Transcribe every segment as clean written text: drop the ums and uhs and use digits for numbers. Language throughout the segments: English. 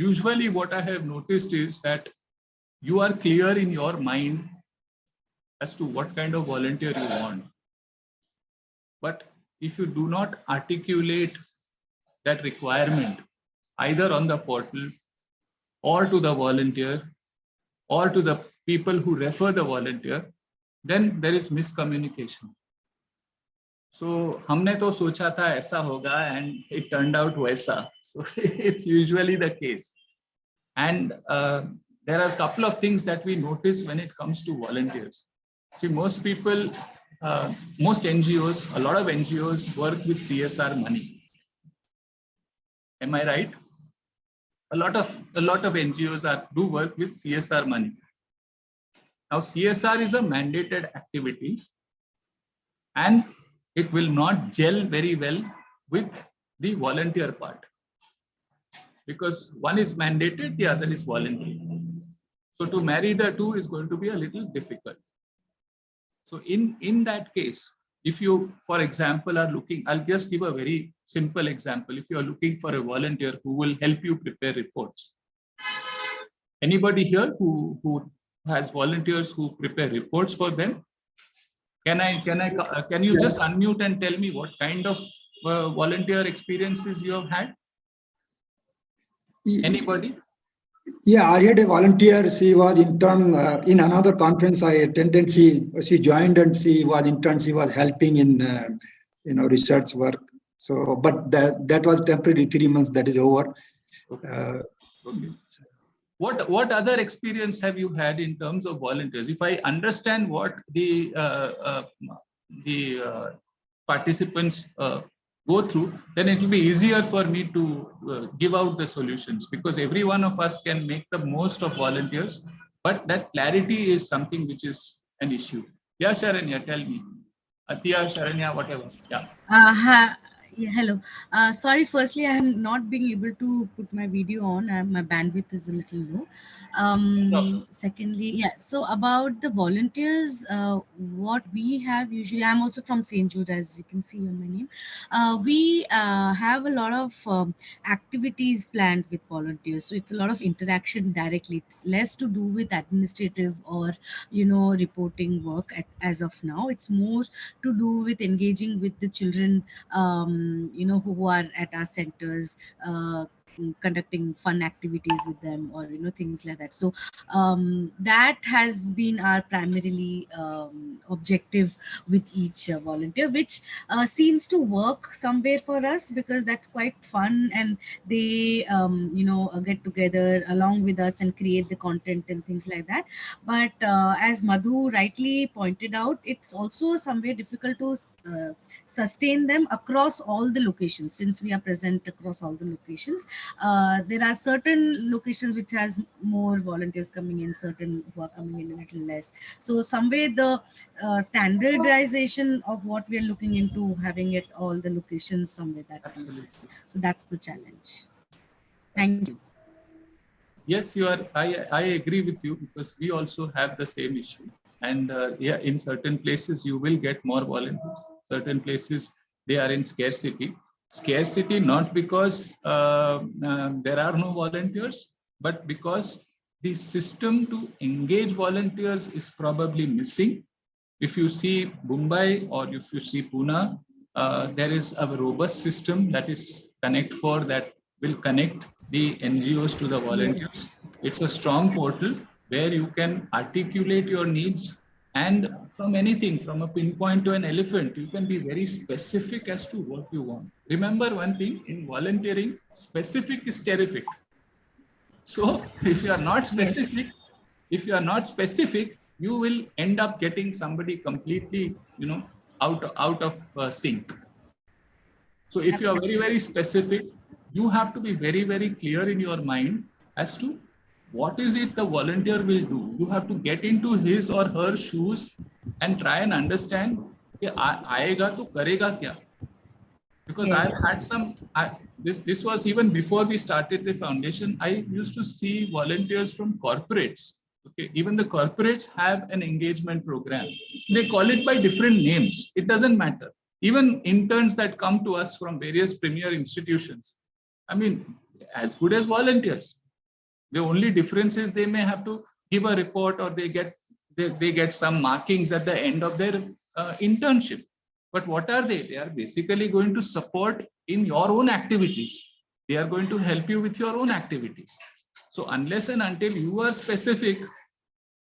usually what I have noticed is that you are clear in your mind as to what kind of volunteer you want. But if you do not articulate that requirement either on the portal or to the volunteer or to the people who refer the volunteer, then there is miscommunication. So हमने तो सोचा था ऐसा होगा and it turned out वैसा. So it's usually the case. And there are a couple of things that we notice when it comes to volunteers. See, most people, most NGOs, a lot of NGOs work with CSR money. Am I right? A lot of NGOs do work with CSR money. Now, CSR is a mandated activity, and it will not gel very well with the volunteer part, because one is mandated, the other is voluntary. So to marry the two is going to be a little difficult. So in that case, if you, for example, are looking, I'll just give a very simple example. If you are looking for a volunteer who will help you prepare reports, anybody here who has volunteers who prepare reports for them? Can you just unmute and tell me what kind of volunteer experiences you have had? Anybody? Yeah, I had a volunteer. She was intern in another conference I attended. She joined and she was intern. She was helping in research work. So, but that was temporary, 3 months. That is over. Okay. Okay. What other experience have you had in terms of volunteers? If I understand what the participants go through, then it will be easier for me to give out the solutions, because every one of us can make the most of volunteers, but that clarity is something which is an issue. Yeah, Sharanya, tell me. Athiya, Sharanya, whatever. Yeah. Yeah, hello. Sorry, firstly, I am not being able to put my video on. My bandwidth is a little low. No. Secondly, yeah, so about the volunteers, what we have usually, I'm also from St. Jude, as you can see on my name. We have a lot of activities planned with volunteers. So it's a lot of interaction directly. It's less to do with administrative or, reporting work as of now. It's more to do with engaging with the children, who are at our centers, conducting fun activities with them, or things like that. So that has been our primarily objective with each volunteer, which seems to work somewhere for us, because that's quite fun, and they get together along with us and create the content and things like that. But as Madhu rightly pointed out, it's also somewhere difficult to sustain them across all the locations, since we are present across all the locations. There are certain locations which has more volunteers coming in, certain who are coming in a little less. So somewhere the standardization of what we are looking into, having it all the locations, somewhere that misses. So that's the challenge. Thank you. Yes, you are. I agree with you, because we also have the same issue. And yeah, in certain places you will get more volunteers. Certain places they are in scarcity. Scarcity not because there are no volunteers, but because the system to engage volunteers is probably missing. If you see Mumbai or if you see Pune, there is a robust system that is that will connect the NGOs to the volunteers. Yes. It's a strong portal where you can articulate your needs, and from anything, from a pinpoint to an elephant, you can be very specific as to what you want. Remember one thing, in volunteering, specific is terrific. So if you are not specific, you will end up getting somebody completely, out of sync. So if you are very, very specific, you have to be very, very clear in your mind as to what is it the volunteer will do. You have to get into his or her shoes and try and understand, aayega to karega kya? Because yes. I've had this was even before we started the foundation. I used to see volunteers from corporates. Okay, even the corporates have an engagement program. They call it by different names. It doesn't matter. Even interns that come to us from various premier institutions, I mean, as good as volunteers. The only difference is they may have to give a report, or they get some markings at the end of their internship. But what are they? They are basically going to support in your own activities. They are going to help you with your own activities. So unless and until you are specific,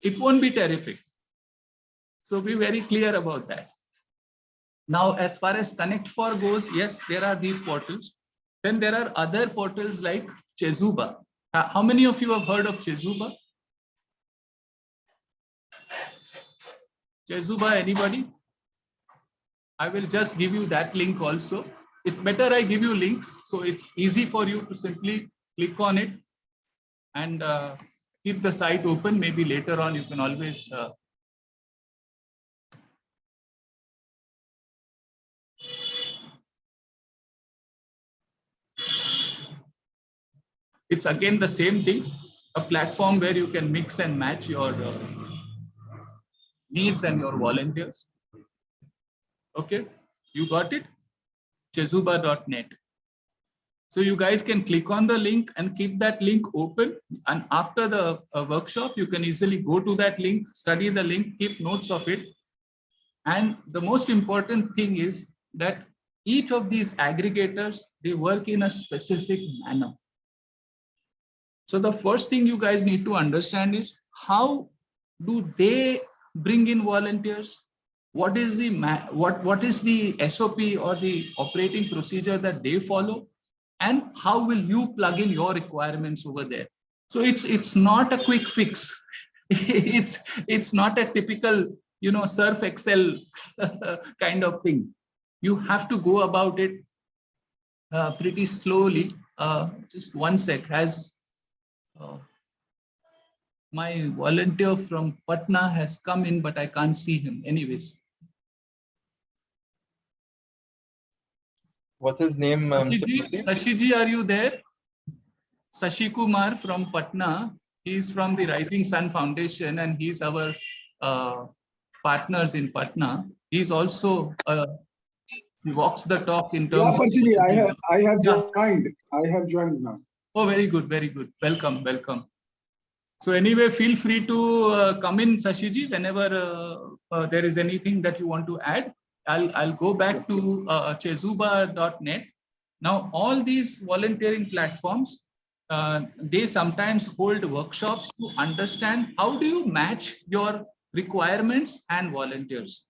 it won't be terrific. So be very clear about that. Now, as far as Connect For goes, yes, there are these portals. Then there are other portals like Chezuba. How many of you have heard of Chezuba? Chezuba, anybody? I will just give you that link also. It's better I give you links, so it's easy for you to simply click on it and keep the site open. Maybe later on you can always it's again the same thing, a platform where you can mix and match your needs and your volunteers. Okay, you got it? Chezuba.net. So you guys can click on the link and keep that link open. And after the workshop, you can easily go to that link, study the link, keep notes of it. And the most important thing is that each of these aggregators, they work in a specific manner. So the first thing you guys need to understand is, how do they bring in volunteers? What is the what is the SOP or the operating procedure that they follow? And how will you plug in your requirements over there? So it's not a quick fix. It's not a typical, surf Excel kind of thing. You have to go about it pretty slowly. Just one sec. As my volunteer from Patna has come in, but I can't see him. Anyways. What's his name, Mr. Percy? Sashiji, are you there? Sashi Kumar from Patna. He's from the Rising Sun Foundation, and he's our partners in Patna. He's also he walks the talk in terms of. I have Yeah. joined. I have joined now. Oh, very good, very good. Welcome, welcome. So anyway, feel free to come in, Sashiji, whenever there is anything that you want to add. I'll go back to chezuba.net. Now, all these volunteering platforms, they sometimes hold workshops to understand how do you match your requirements and volunteers.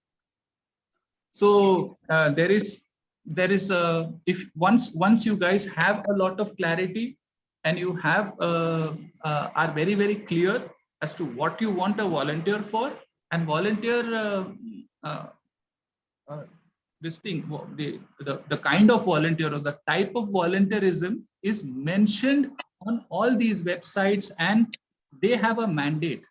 So there is if once you guys have a lot of clarity and you have are very, very clear as to what you want a volunteer for, and volunteer this thing, the kind of volunteer or the type of volunteerism is mentioned on all these websites, and they have a mandate.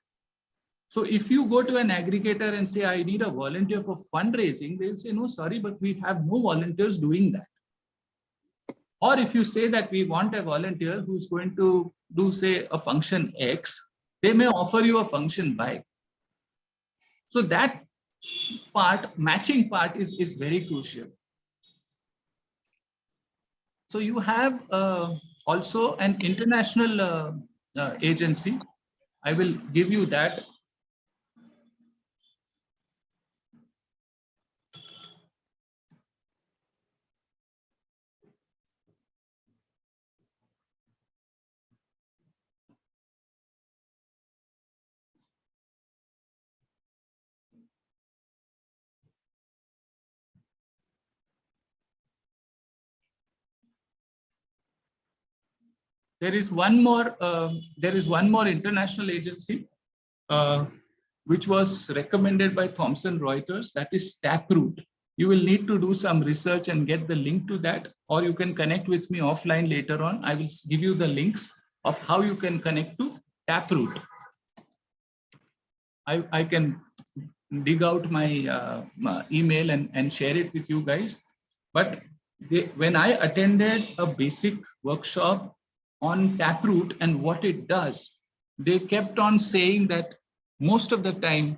So if you go to an aggregator and say, I need a volunteer for fundraising, they'll say, no, sorry, but we have no volunteers doing that. Or if you say that we want a volunteer who's going to do, say, a function X, they may offer you a function Y. So that part, matching part, is very crucial. So you have also an international agency. I will give you that. There is one more. There is one more international agency, which was recommended by Thomson Reuters. That is Taproot. You will need to do some research and get the link to that, or you can connect with me offline later on. I will give you the links of how you can connect to Taproot. I can dig out my email and share it with you guys. But when I attended a basic workshop on Taproot and what it does, they kept on saying that most of the time,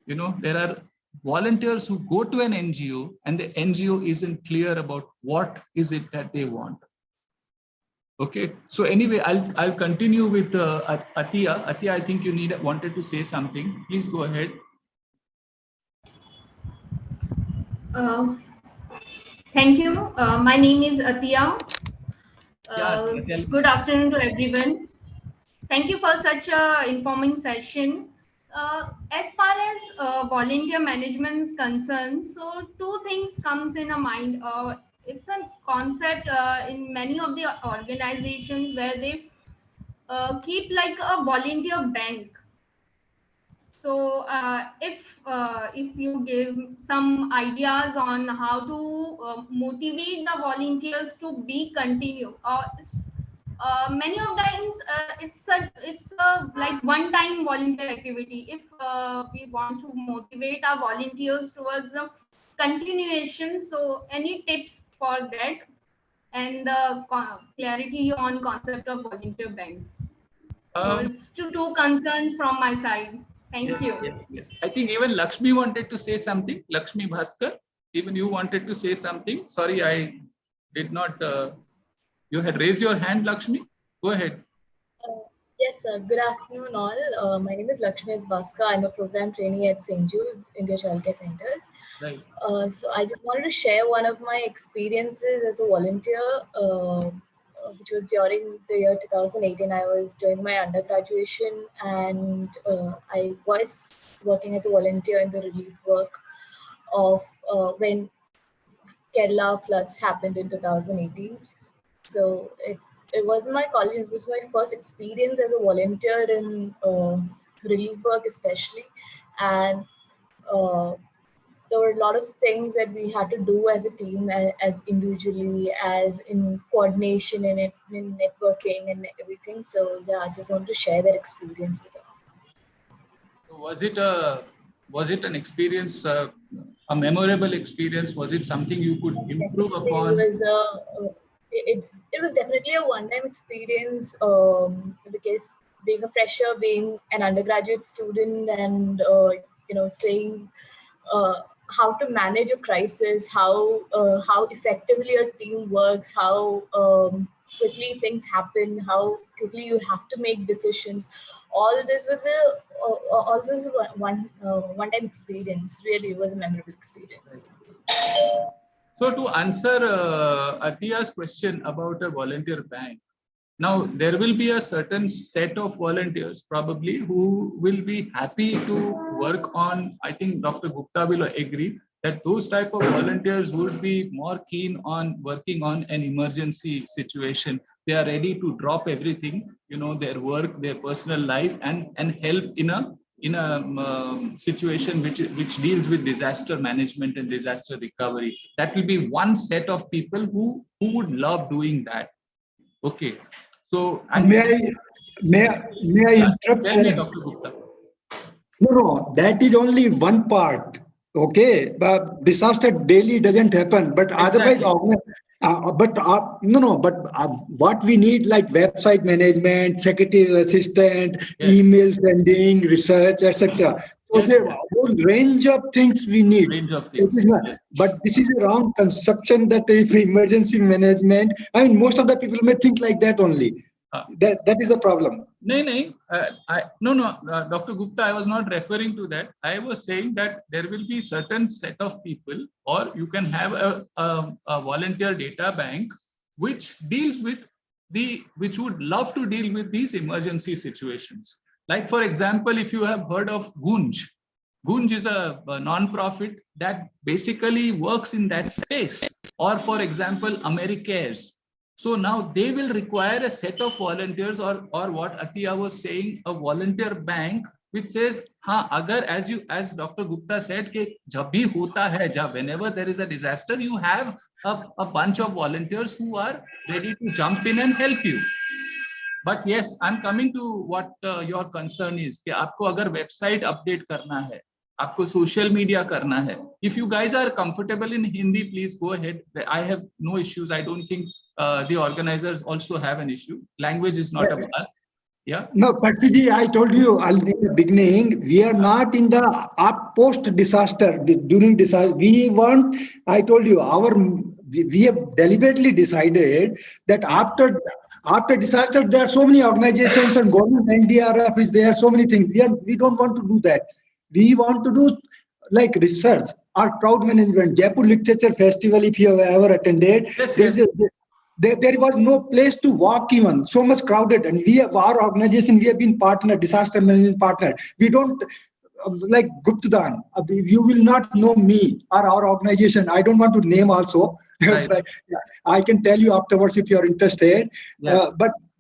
there are volunteers who go to an NGO and the NGO isn't clear about what is it that they want. Okay. So anyway, I'll continue with Atiya. Atiya, I think you wanted to say something. Please go ahead. Thank you. My name is Atiya. Yeah, Atiya, tell me. Good afternoon to everyone. Thank you for such a informing session. As far as volunteer management is concerned, so two things comes in a mind. It's a concept in many of the organizations where they keep like a volunteer bank. So if you give some ideas on how to motivate the volunteers to be continue, many of times it's a like one time volunteer activity. If we want to motivate our volunteers towards the continuation, so any tips for that and the clarity on concept of volunteer bank. So it's two concerns from my side. Thank you. Yes. I think even Lakshmi wanted to say something. Lakshmi Bhaskar, even you wanted to say something. Sorry, I did not. You had raised your hand, Lakshmi. Go ahead. Yes, sir. Good afternoon, all. My name is Lakshmi Bhaskar. I'm a program trainee at St. Jude India Childcare Centers. Right. So I just wanted to share one of my experiences as a volunteer, which was during the year 2018. I was doing my undergraduation, and I was working as a volunteer in the relief work of when Kerala floods happened in 2018. So it wasn't my college, it was my first experience as a volunteer in relief work especially. And there were a lot of things that we had to do as a team, as individually, as in coordination and in networking and everything. So yeah, I just want to share that experience with them. So was it an experience, a memorable experience? Was it something you could improve upon? It was definitely a one-time experience, because being a fresher, being an undergraduate student, and saying how to manage a crisis, how effectively a team works, how quickly things happen, how quickly you have to make decisions. All this was also a one-time experience. Really, it was a memorable experience. So to answer Atiya's question about a volunteer bank, now there will be a certain set of volunteers probably who will be happy to work on, I think Dr. Gupta will agree, that those type of volunteers would be more keen on working on an emergency situation. They are ready to drop everything, their work, their personal life, and help in a situation which deals with disaster management and disaster recovery. That will be one set of people who would love doing that. Okay. So may I interrupt? Tell me, Dr. Gupta. No, that is only one part. Okay, but disaster daily doesn't happen, but Exactly. What we need, like website management, secretarial assistant, Yes. email sending, research, etc. So Yes. there are a whole range of things we need. Range of It things. is not, Yes. but this is a wrong conception that if emergency management, I mean, most of the people may think like that only. That is the problem. No, Dr. Gupta, I was not referring to that. I was saying that there will be certain set of people, or you can have a volunteer data bank which deals with which would love to deal with these emergency situations. Like, for example, if you have heard of Gunj. Gunj is a non-profit that basically works in that space. Or, for example, AmeriCares. So now they will require a set of volunteers, or what Atiya was saying, a volunteer bank which says, agar as Dr. Gupta said, कि जब भी होता है, whenever there is a disaster, you have a bunch of volunteers who are ready to jump in and help you. But yes, I'm coming to what your concern is, कि आपको अगर website update करना है, आपको social media करना है. If you guys are comfortable in Hindi, please go ahead. I have no issues. I don't think the organizers also have an issue. Language is not a bar. Yeah. No, Patsiji, I told you in the beginning, we are not in the post disaster, during disaster. I told you, we have deliberately decided that after disaster, there are so many organizations and government NDRF is there, so many things. We don't want to do that. We want to do like research or crowd management. Jaipur Literature Festival, if you have ever attended, Yes, there is yes. there was no place to walk even, so much crowded. And we have our organization, we have been partner, disaster management partner. We don't like Guptadan. You will not know me or our organization. I don't want to name also. Right. But I can tell you afterwards if you are interested. Yes.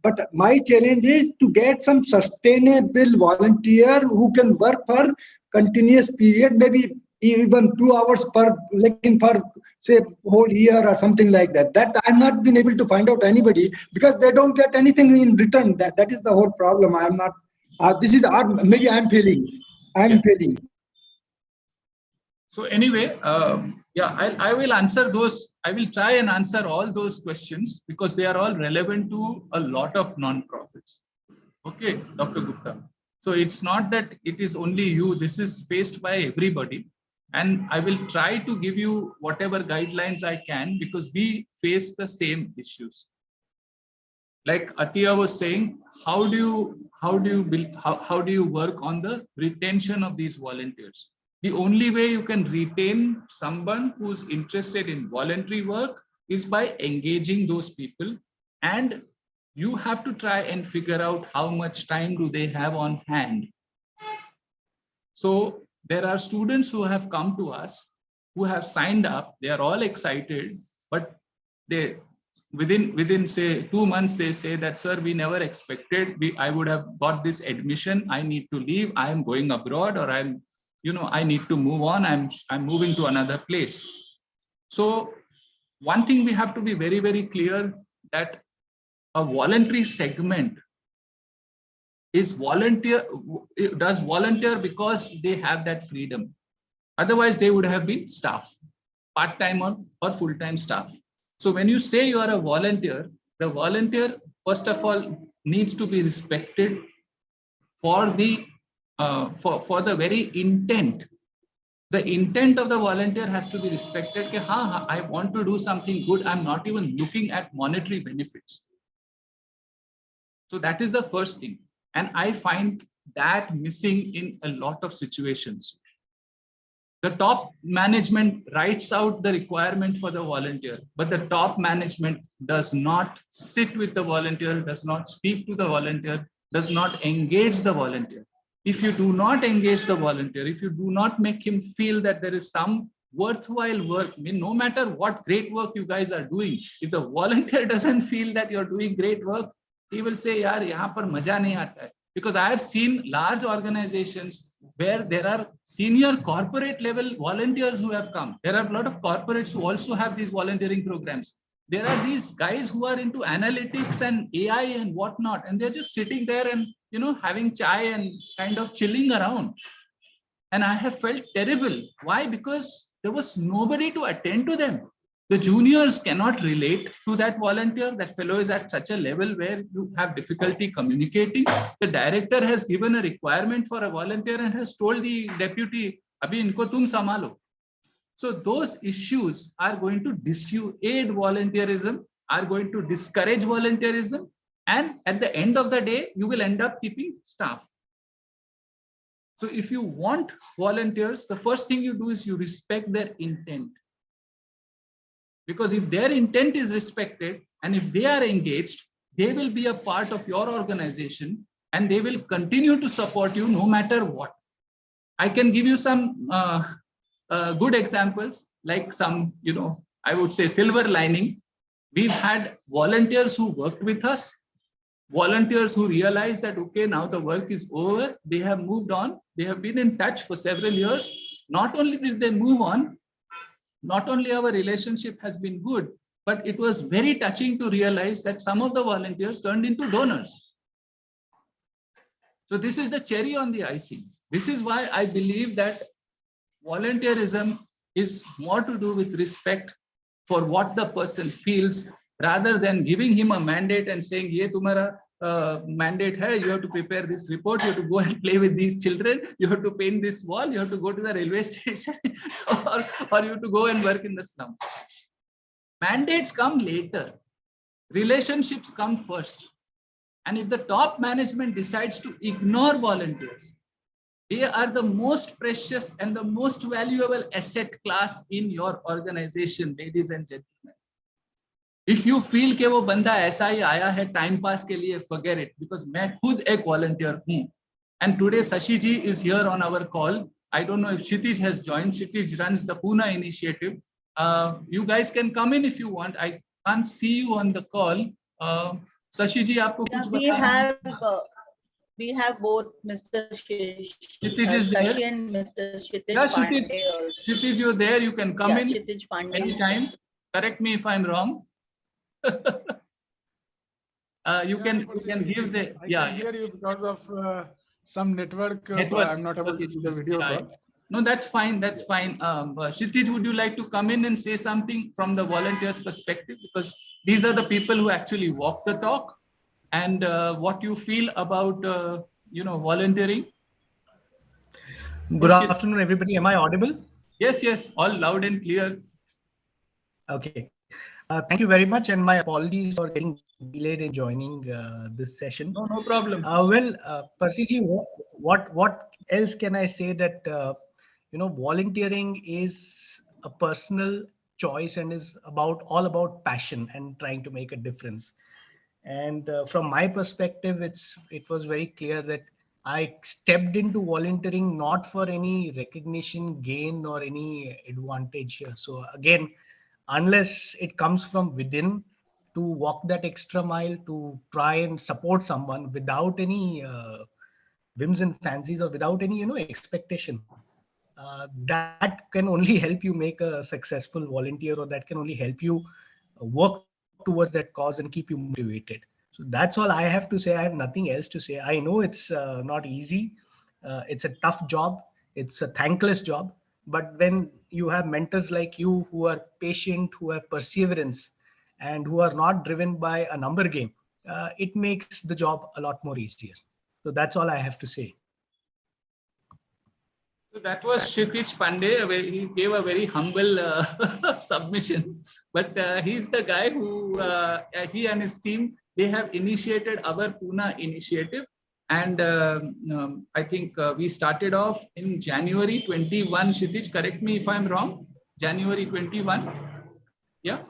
But my challenge is to get some sustainable volunteer who can work for continuous period, maybe even 2 hours per, like per say whole year or something like that. That I'm not been able to find out anybody because they don't get anything in return. That is the whole problem. I'm not. This is maybe I'm failing. I'm failing. So anyway, yeah, I will answer those. I will try and answer all those questions because they are all relevant to a lot of non-profits. Okay, Dr. Gupta. So it's not that it is only you. This is faced by everybody. And I will try to give you whatever guidelines I can because we face the same issues. Like Atiya was saying, how do you work on the retention of these volunteers? The only way you can retain someone who's interested in voluntary work is by engaging those people, and you have to try and figure out how much time do they have on hand. So there are students who have come to us who have signed up. They are all excited, but they within say 2 months they say that, sir, we never expected I would have got this admission. I need to leave. I am going abroad, or I need to move on. I'm moving to another place. So one thing we have to be very, very clear that a voluntary segment does volunteer because they have that freedom. Otherwise, they would have been staff, part-time or full-time staff. So when you say you are a volunteer, the volunteer, first of all, needs to be respected for the very intent. The intent of the volunteer has to be respected. Ke, I want to do something good. I'm not even looking at monetary benefits. So that is the first thing. And I find that missing in a lot of situations. The top management writes out the requirement for the volunteer, but the top management does not sit with the volunteer, does not speak to the volunteer, does not engage the volunteer. If you do not engage the volunteer, if you do not make him feel that there is some worthwhile work, I mean, no matter what great work you guys are doing, if the volunteer doesn't feel that you're doing great work, he will say, yaar, yahan par maja nahi aata hai. Because I have seen large organizations where there are senior corporate level volunteers who have come. There are a lot of corporates who also have these volunteering programs. There are these guys who are into analytics and AI and whatnot, and they're just sitting there and having chai and kind of chilling around. And I have felt terrible. Why? Because there was nobody to attend to them. The juniors cannot relate to that volunteer. That fellow is at such a level where you have difficulty communicating. The director has given a requirement for a volunteer and has told the deputy, Abhi inko tum samalo. So those issues are going to dissuade volunteerism, are going to discourage volunteerism. And at the end of the day, you will end up keeping staff. So if you want volunteers, the first thing you do is you respect their intent. Because if their intent is respected and if they are engaged, they will be a part of your organization and they will continue to support you no matter what. I can give you some good examples, like some, I would say silver lining. We've had volunteers who worked with us, volunteers who realized that, okay, now the work is over. They have moved on. They have been in touch for several years. Not only did they move on, not only our relationship has been good, but it was very touching to realize that some of the volunteers turned into donors. So this is the cherry on the icing. This is why I believe that volunteerism is more to do with respect for what the person feels, rather than giving him a mandate and saying, ye tumhara mandate hai, you have to prepare this report, you have to go and play with these children, you have to paint this wall, you have to go to the railway station, or you have to go and work in the slums. Mandates come later. relationships come first. And if the top management decides to ignore volunteers, they are the most precious and the most valuable asset class in your organization, ladies and gentlemen. If you feel कि वो बंदा ऐसा ही आया है time pass के लिए, forget it, because मैं खुद एक volunteer हूँ. And today Sashi ji is here on our call. I don't know if Kshitij has joined. Kshitij runs the Pune initiative. You guys can come in if you want. I can't see you on the call. Sashi ji, आपको कुछ बताना? We have both Mr. Kshitij is there. Shashi and Mr. Kshitij Yeah, Pandey. Kshitij, you're there. You can come in Kshitij Pandey anytime. Correct me if I'm wrong. You can give the I can hear you because of some network. I'm not able to do the video call. No, that's fine. That's fine. Kshitij, would you like to come in and say something from the volunteers' perspective? Because these are the people who actually walk the talk. And what you feel about volunteering. Good afternoon, everybody. Am I audible? Yes, all loud and clear. Okay. Thank you very much, and my apologies for getting delayed in joining this session. No problem. Percy ji, what else can I say that volunteering is a personal choice and is all about passion and trying to make a difference. And from my perspective, it was very clear that I stepped into volunteering not for any recognition, gain, or any advantage here. So again, unless it comes from within, to walk that extra mile, to try and support someone without any whims and fancies or without any expectation, that can only help you make a successful volunteer, or that can only help you work towards that cause and keep you motivated. So that's all I have to say. I have nothing else to say. I know it's not easy. It's a tough job. It's a thankless job. But when you have mentors like you who are patient, who have perseverance, and who are not driven by a number game, it makes the job a lot more easier. So that's all I have to say. So that was Kshitij Pandey. He gave a very humble submission, but he's the guy who he and his team, they have initiated our Pune initiative, and I think we started off in January 21. Kshitij, correct me if I'm wrong. January 21. Yeah.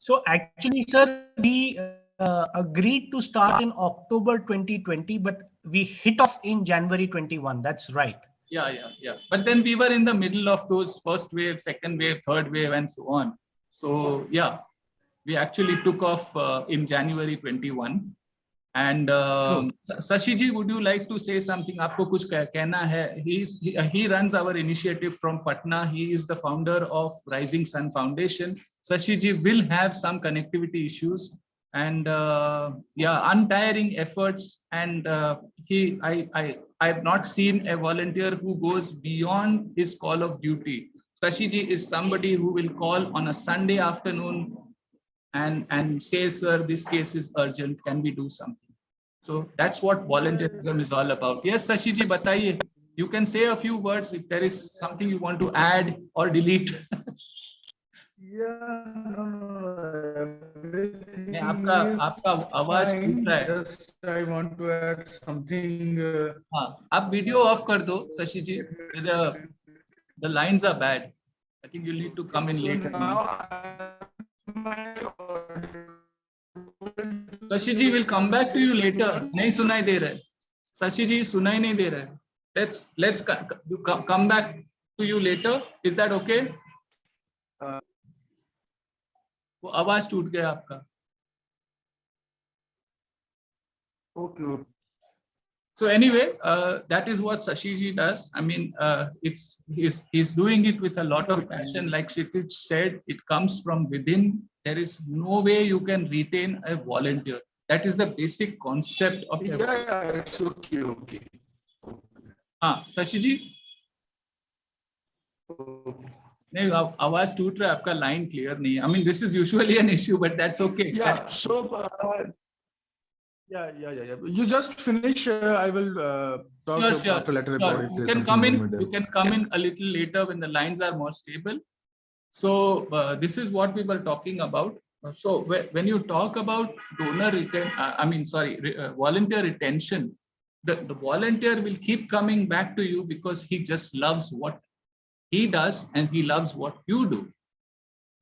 So actually, sir, we agreed to start in October 2020, but we hit off in January 21. That's right. Yeah. But then we were in the middle of those first wave, second wave, third wave, and so on. So yeah, we actually took off in January 21. And Sashi ji, would you like to say something? Aapko kuch kehna hai? He runs our initiative from Patna. He is the founder of Rising Sun Foundation. Sashi ji will have some connectivity issues, and untiring efforts. And I have not seen a volunteer who goes beyond his call of duty. Sashi ji is somebody who will call on a Sunday afternoon and say, sir, this case is urgent. Can we do something? So that's what volunteerism is all about. Yes, Sashi ji, bataiye. You can say a few words if there is something you want to add or delete. Yeah, everything आपका आवाज टूट रहा है. Just I want to add something. हाँ, आप video of कर दो, Sashi ji. The lines are bad. I think you need to come in later. Sashi ji will come back to you later. नहीं सुनाई दे रहा है. Sashi ji सुनाई नहीं दे रहा है. Let's come back to you later. Is that okay? वो आवाज टूट गया आपका. Okay. So anyway, that is what Sashi ji does. I mean, he's doing it with a lot of passion. Like Kshitij said, it comes from within. There is no way you can retain a volunteer. That is the basic concept of. Yeah, it's okay. हाँ, Sashi ji. नहीं, आवाज टूट रहा है आपका, line clear नहीं है. I mean, this is usually an issue, but that's okay. Yeah. So. Yeah. You just finish. I will talk after later about it. You can come in. You can come in a little later when the lines are more stable. So this is what we were talking about. So when you talk about volunteer retention, the volunteer will keep coming back to you because he just loves what he does and he loves what you do.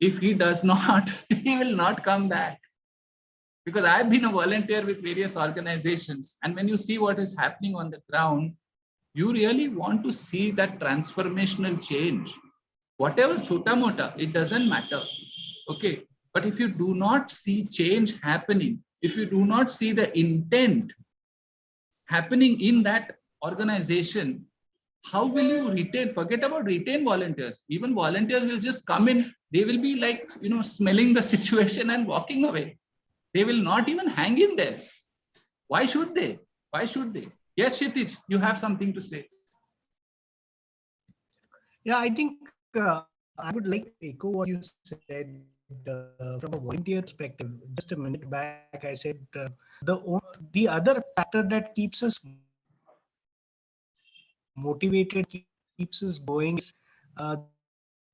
If he does not, he will not come back. Because I've been a volunteer with various organizations, and when you see what is happening on the ground, you really want to see that transformational change. Whatever chota mota, it doesn't matter. Okay. But if you do not see change happening, if you do not see the intent happening in that organization, how will you retain? Forget about retain volunteers. Even volunteers will just come in. They will be like, smelling the situation and walking away. They will not even hang in there. Why should they? Why should they? Yes, Kshitij, you have something to say. Yeah, I think I would like to echo what you said from a volunteer perspective. Just a minute back, I said the other factor that keeps us motivated, keeps us going is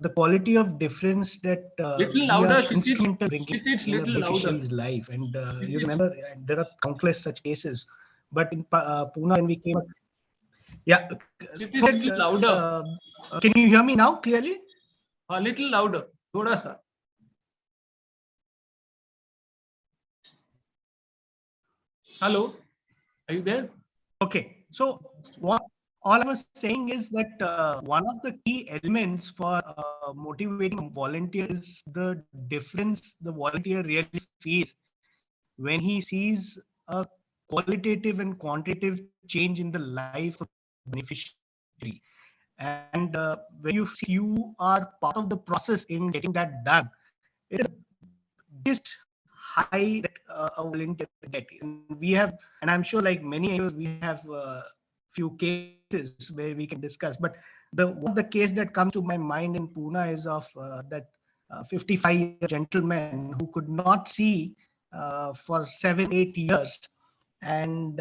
the quality of difference that Little we louder, are Kshitij. instrumental bringing Kshitij, in a little louder. beneficiary's life. And you remember, there are countless such cases. But in Pune, when we came, yeah, Kshitij, little louder. Can you hear me now clearly? A little louder, thoda sa. Hello, are you there? Okay, so what all I was saying is that one of the key elements for motivating a volunteer is the difference the volunteer really feels when he sees a qualitative and quantitative change in the life of beneficiary. And when you see you are part of the process in getting that done, it is the biggest high that a volunteer get. And we have, and I'm sure like many others, we have few cases where we can discuss. But the case that comes to my mind in Pune is of that 55-year gentleman who could not see for 7-8 years, and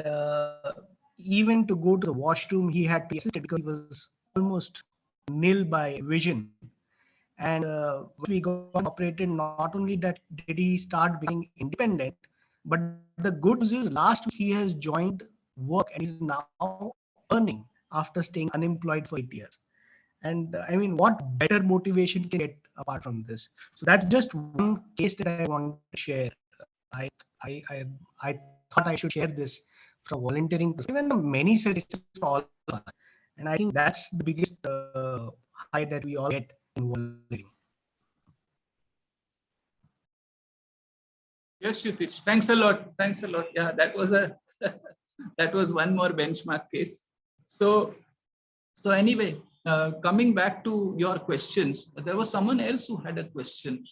even to go to the washroom he had to be assisted because he was almost nil by vision. And when we got operated, not only that did he start becoming independent, but the good news is last week he has joined work and is now earning after staying unemployed for 8 years. And I mean, what better motivation can get apart from this? So that's just one case that I want to share. I thought I should share this from volunteering perspective, and many such cases for all of us. And I think that's the biggest high that we all get in volunteering. Yes, Kshitij. Thanks a lot. Thanks a lot. Yeah, that was that was one more benchmark case. So anyway, coming back to your questions, there was someone else who had a question.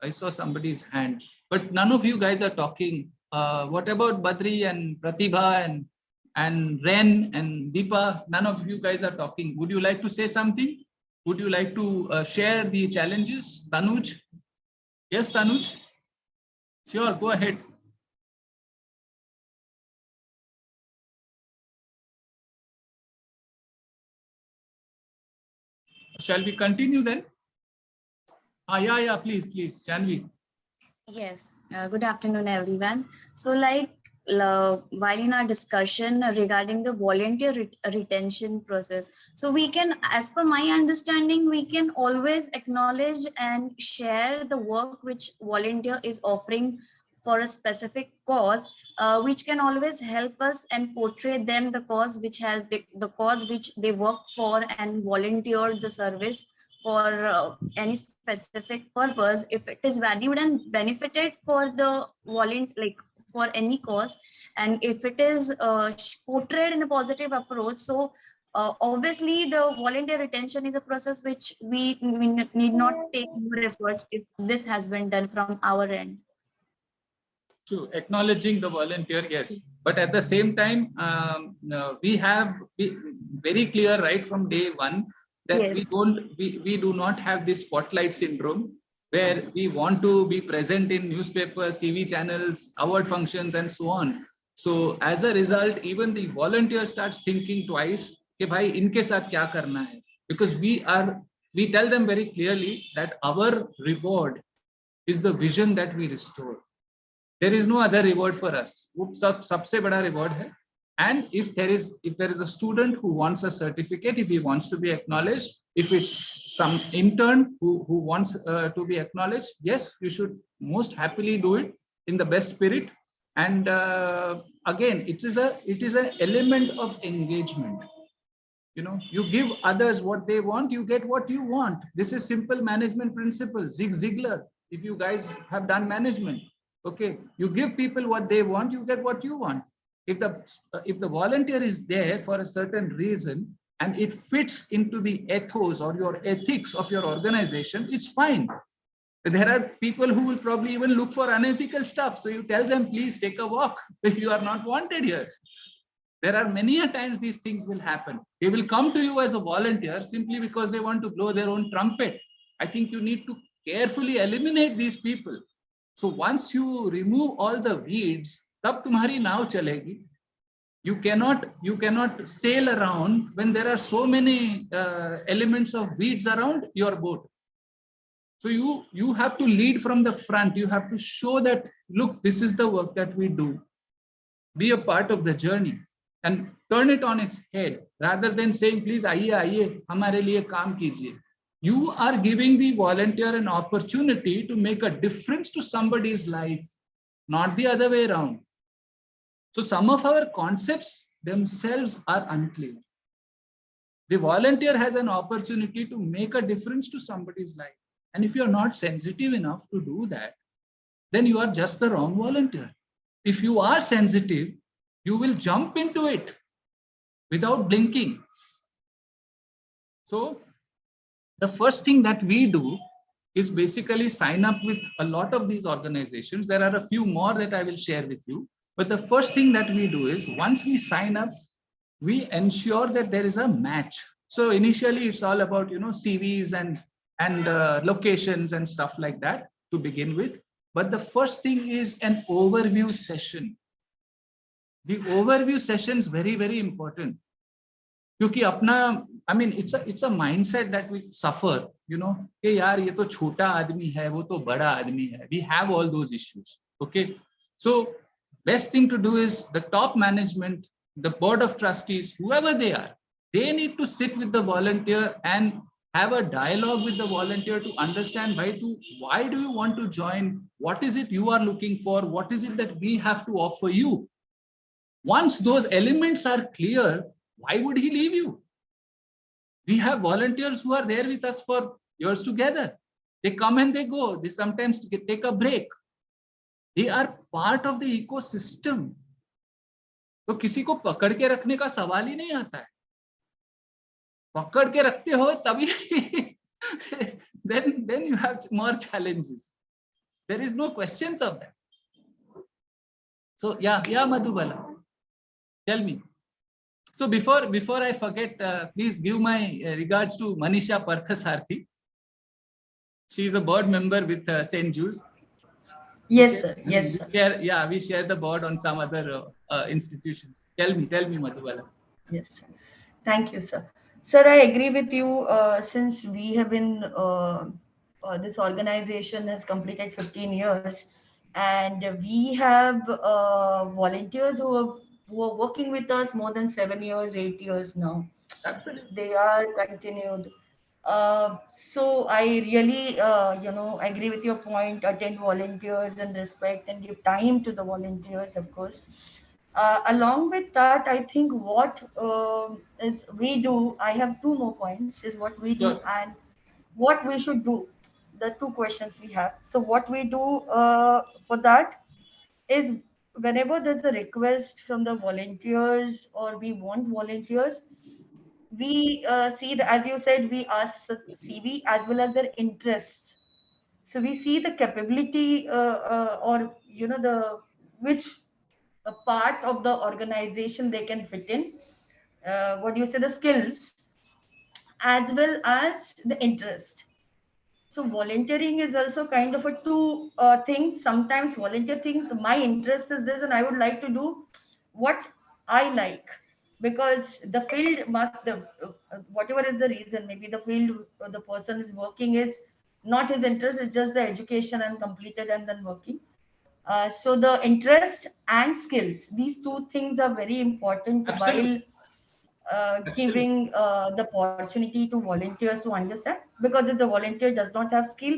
I saw somebody's hand, but none of you guys are talking. What about Badri and Pratibha and Ren and Deepa? None of you guys are talking. Would you like to say something? Would you like to share the challenges? Tanuj? Yes, Tanuj? Sure, go ahead. Shall we continue then? Yeah, please, Janvi. Yes, good afternoon, everyone. So, while in our discussion regarding the volunteer retention process, so we can, as per my understanding, we can always acknowledge and share the work which volunteer is offering for a specific cause, which can always help us and portray them the cause which has the cause which they work for and volunteer the service for any specific purpose. If it is valued and benefited for the like for any cause, and if it is portrayed in a positive approach, so obviously the volunteer retention is a process which we need not take more efforts if this has been done from our end. True, acknowledging the volunteer, yes. But at the same time, we have very clear right from day one that Yes. we do not have this spotlight syndrome where we want to be present in newspapers, TV channels, award functions, and so on. So as a result, even the volunteer starts thinking twice, कि भाई इनके साथ क्या करना है? Because we tell them very clearly that our reward is the vision that we restore. There is no other reward for us. वो सबसे बड़ा reward है. And if there is a student who wants a certificate, if he wants to be acknowledged, if it's some intern who wants to be acknowledged, yes, you should most happily do it in the best spirit. And again, it is an element of engagement. You know, you give others what they want, you get what you want. This is simple management principle. Zig Ziglar, if you guys have done management, okay, you give people what they want, you get what you want. If the volunteer is there for a certain reason and it fits into the ethos or your ethics of your organization, it's fine. There are people who will probably even look for unethical stuff. So you tell them, please take a walk if you are not wanted here. There are many a times these things will happen. They will come to you as a volunteer simply because they want to blow their own trumpet. I think you need to carefully eliminate these people. So once you remove all the weeds, tab tumhari nao chalegi. You cannot sail around when there are so many elements of weeds around your boat. So you have to lead from the front. You have to show that, look, this is the work that we do. Be a part of the journey and turn it on its head rather than saying, please, आइए, हमारे लिए काम कीजिए. You are giving the volunteer an opportunity to make a difference to somebody's life, not the other way around. So some of our concepts themselves are unclear. The volunteer has an opportunity to make a difference to somebody's life. And if you're not sensitive enough to do that, then you are just the wrong volunteer. If you are sensitive, you will jump into it without blinking. So the first thing that we do is basically sign up with a lot of these organizations. There are a few more that I will share with you. But the first thing that we do is once we sign up, we ensure that there is a match. So initially it's all about, CVs and locations and stuff like that to begin with. But the first thing is an overview session. The overview session is very, very important. क्योंकि अपना, I mean, it's a mindset that we suffer, कि यार ये तो छोटा आदमी है, वो तो बड़ा आदमी है. We have all those issues. Okay. So best thing to do is the top management, the board of trustees, whoever they are, they need to sit with the volunteer and have a dialogue with the volunteer to understand why do you want to join? What is it you are looking for? What is it that we have to offer you? Once those elements are clear, why would he leave you? We have volunteers who are there with us for years together. They come and they go. They sometimes take a break. They are part of the ecosystem. तो किसी को पकड़ के रखने का सवाल ही नहीं आता है. पकड़ के रखते हो तभी then you have more challenges. There is no questions of that. So yeah, Madhubala, tell me. So before I forget, please give my regards to Manisha Parthasarthi. She is a board member with St. Jude's. Yes, sir. Yes, sir. We share the board on some other institutions. Tell me, Madhubala. Yes, sir. Thank you, sir. Sir, I agree with you. Since we have been, this organization has completed 15 years, and we have volunteers who are working with us more than 7 years, 8 years now. Absolutely. They are continued. So I really, agree with your point, attend volunteers and respect and give time to the volunteers, of course. Along with that, I think what is we do, I have two more points, is what we do and what we should do. The two questions we have. So what we do for that is whenever there's a request from the volunteers or we want volunteers, we see that, as you said, we ask CV as well as their interests. So we see the capability or which part of the organization they can fit in. What do you say? The skills as well as the interest. So volunteering is also kind of a two things. Sometimes volunteer things, my interest is this and I would like to do what I like, because the field must, whatever is the reason, maybe the field the person is working is not his interest, it's just the education and completed and then working. So the interest and skills, these two things are very important Absolutely. while giving the opportunity to volunteers to understand. Because if the volunteer does not have skill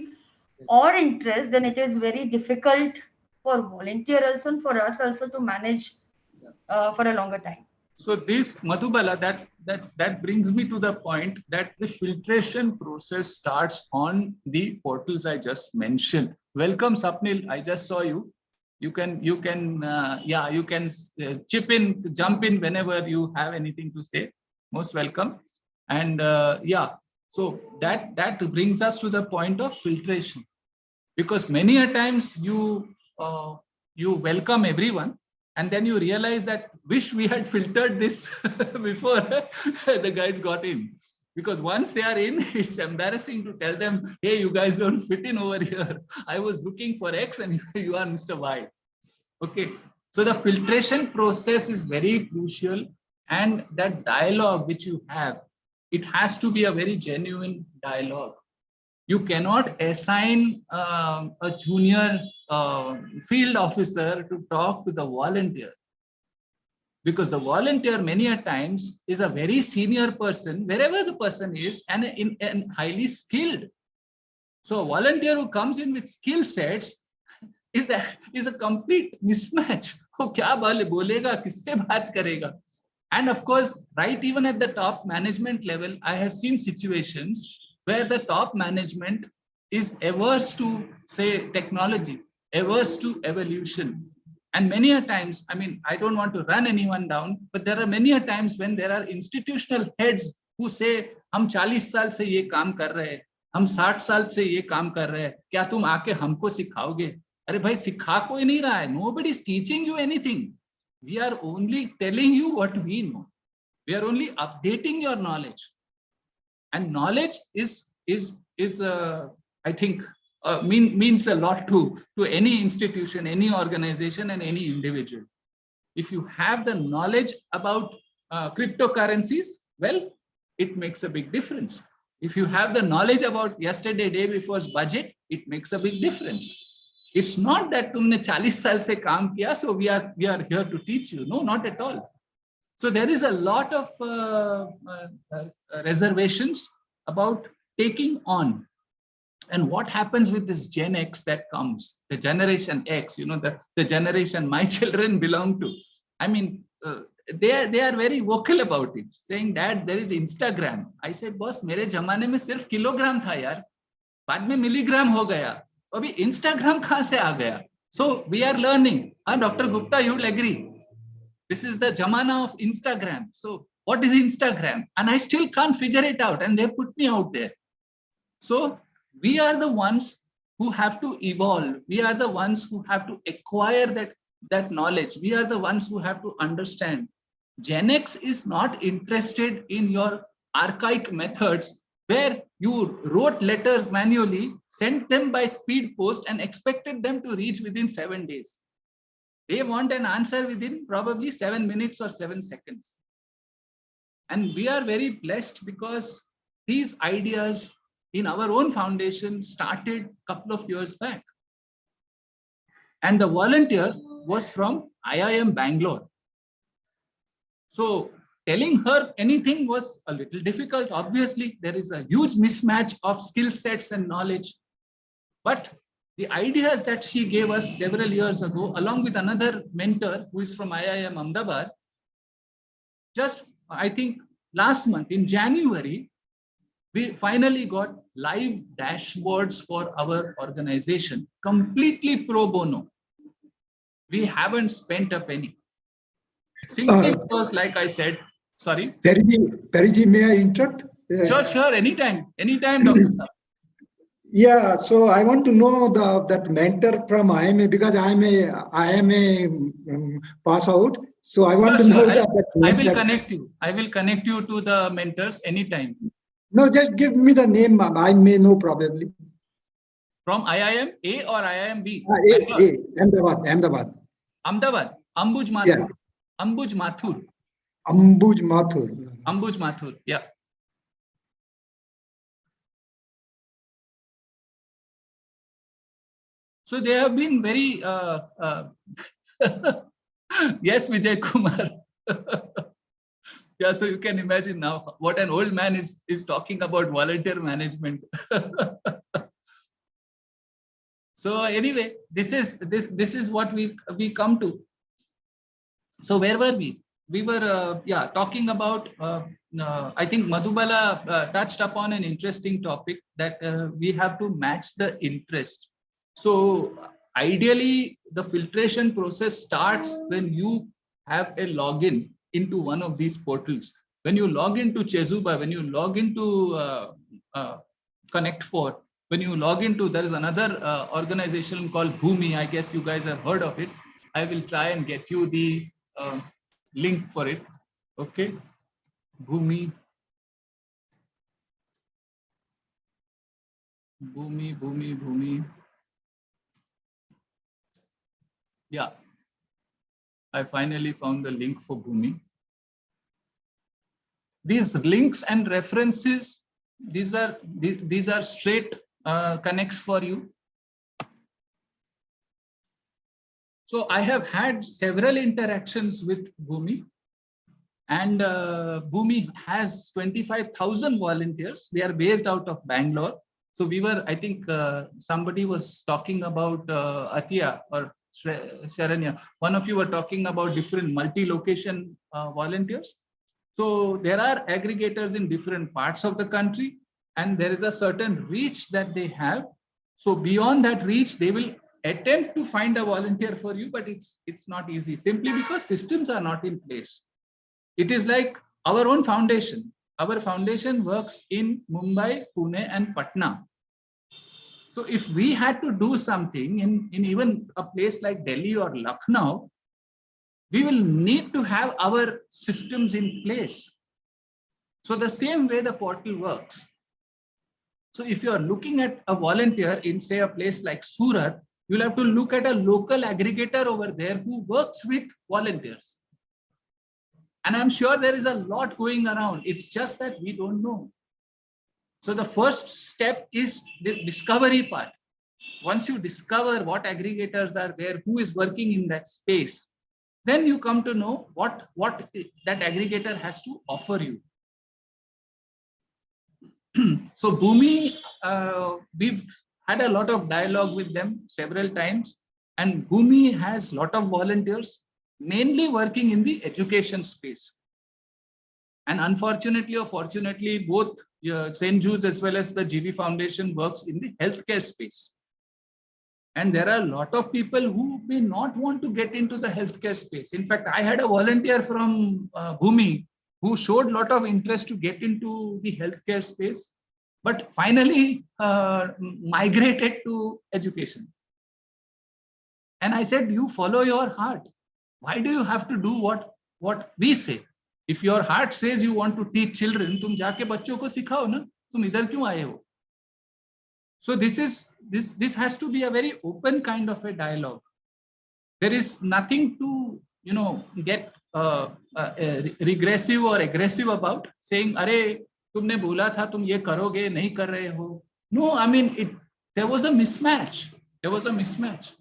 or interest, then it is very difficult for volunteer also and for us also to manage for a longer time. So this, Madhubala, that brings me to the point that the filtration process starts on the portals I just mentioned. Welcome, Sapnil. I just saw you. You can chip in, jump in whenever you have anything to say. Most welcome. And so that brings us to the point of filtration, because many a times you welcome everyone, and then you realize that wish we had filtered this before the guys got in. Because once they are in, it's embarrassing to tell them, hey, you guys don't fit in over here. I was looking for X and you are Mr. Y. Okay. So the filtration process is very crucial. And that dialogue which you have, it has to be a very genuine dialogue. You cannot assign a junior field officer to talk to the volunteer, because the volunteer many a times is a very senior person wherever the person is, and highly skilled. So a volunteer who comes in with skill sets is a complete mismatch. वो क्या बोलेगा, किससे बात करेगा? And of course, right, even at the top management level, I have seen situations where the top management is averse to, say, technology, averse to evolution. And many a times, I mean, I don't want to run anyone down, but there are many a times when there are institutional heads who say, हम 40 साल से ये काम कर रहे हैं, हम 60 साल से ये काम कर रहे हैं, क्या तुम आके हमको सिखाओगे? अरे भाई, सिखा कोई नहीं रहा है. Nobody is teaching you anything. We are only telling you what we know. We are only updating your knowledge. And knowledge is I think, means a lot to any institution, any organization, and any individual. If you have the knowledge about cryptocurrencies, well, it makes a big difference. If you have the knowledge about yesterday, day before's budget, it makes a big difference. It's not that तुमने 40 साल से काम किया, so we are here to teach you. No, not at all. So there is a lot of reservations about taking on. And what happens with this Gen X that comes, the Generation X, the generation my children belong to. I mean, they are very vocal about it, saying that there is Instagram. I said, boss, मेरे जमाने में सिर्फ kilogram था यार, बाद में milligram हो गया, अभी Instagram कहाँ से आ गया? So we are learning. Dr. Gupta, you will agree. This is the jamana of Instagram. So what is Instagram? And I still can't figure it out. And they put me out there. So we are the ones who have to evolve. We are the ones who have to acquire that knowledge. We are the ones who have to understand. Gen X is not interested in your archaic methods where you wrote letters manually, sent them by speed post, and expected them to reach within 7 days. They want an answer within probably 7 minutes or 7 seconds. And we are very blessed because these ideas in our own foundation started a couple of years back. And the volunteer was from IIM Bangalore. So telling her anything was a little difficult. Obviously, there is a huge mismatch of skill sets and knowledge. But the ideas that she gave us several years ago, along with another mentor who is from IIM Ahmedabad, just, I think, last month in January, we finally got live dashboards for our organization, completely pro bono. We haven't spent a penny. Simply because, like I said, sorry. Periji, may I interrupt? Sure, anytime, Dr. Sir. Yeah, so I want to know that mentor from IMA, because I am a pass out. So I want to know that. I will connect you. I will connect you to the mentors anytime. No, just give me the name. I may know probably. From IIM A or IIM B? Ahmedabad. Ahmedabad. Ambuj Mathur. Yeah. Ambuj Mathur. Ambuj Mathur. Yeah. So they have been very, yes, Vijay Kumar. Yeah, so you can imagine now what an old man is talking about volunteer management. So anyway, this is what we come to. So where were we? We were talking about. I think Madhubala touched upon an interesting topic that we have to match the interest. So ideally, the filtration process starts when you have a login into one of these portals. When you log into Chezuba, when you log into Connect4, when you log into, there is another organization called Bhumi. I guess you guys have heard of it. I will try and get you the link for it. Okay, Bhumi. Yeah, I finally found the link for Bhumi. These links and references, these are straight connects for you. So I have had several interactions with Bhumi, and Bhumi has 25,000 volunteers. They are based out of Bangalore. So we were, I think somebody was talking about Atiya or Sharanya. One of you were talking about different multi-location volunteers. So there are aggregators in different parts of the country, and there is a certain reach that they have. So beyond that reach, they will attempt to find a volunteer for you, but it's not easy, simply because systems are not in place. It is like our own foundation. Our foundation works in Mumbai, Pune, and Patna. So if we had to do something in even a place like Delhi or Lucknow, we will need to have our systems in place. So the same way the portal works. So if you are looking at a volunteer in, say, a place like Surat, you'll have to look at a local aggregator over there who works with volunteers. And I'm sure there is a lot going around. It's just that we don't know. So the first step is the discovery part. Once you discover what aggregators are there, who is working in that space, then you come to know what that aggregator has to offer you. So Bhumi, we've had a lot of dialogue with them several times, and Bhumi has a lot of volunteers, mainly working in the education space. And unfortunately or fortunately, both St. Jude's as well as the GV Foundation works in the healthcare space. And there are a lot of people who may not want to get into the healthcare space. In fact, I had a volunteer from Bhumi who showed a lot of interest to get into the healthcare space, but finally migrated to education. And I said, you follow your heart. Why do you have to do what we say? If your heart says you want to teach children, तुम जाके बच्चों को सिखाओ ना, तुम इधर क्यों आए हो? So this has to be a very open kind of a dialogue. There is nothing to get regressive or aggressive about saying, "अरे तुमने बोला था तुम ये करोगे नहीं कर रहे हो." No, I mean there was a mismatch. There was a mismatch.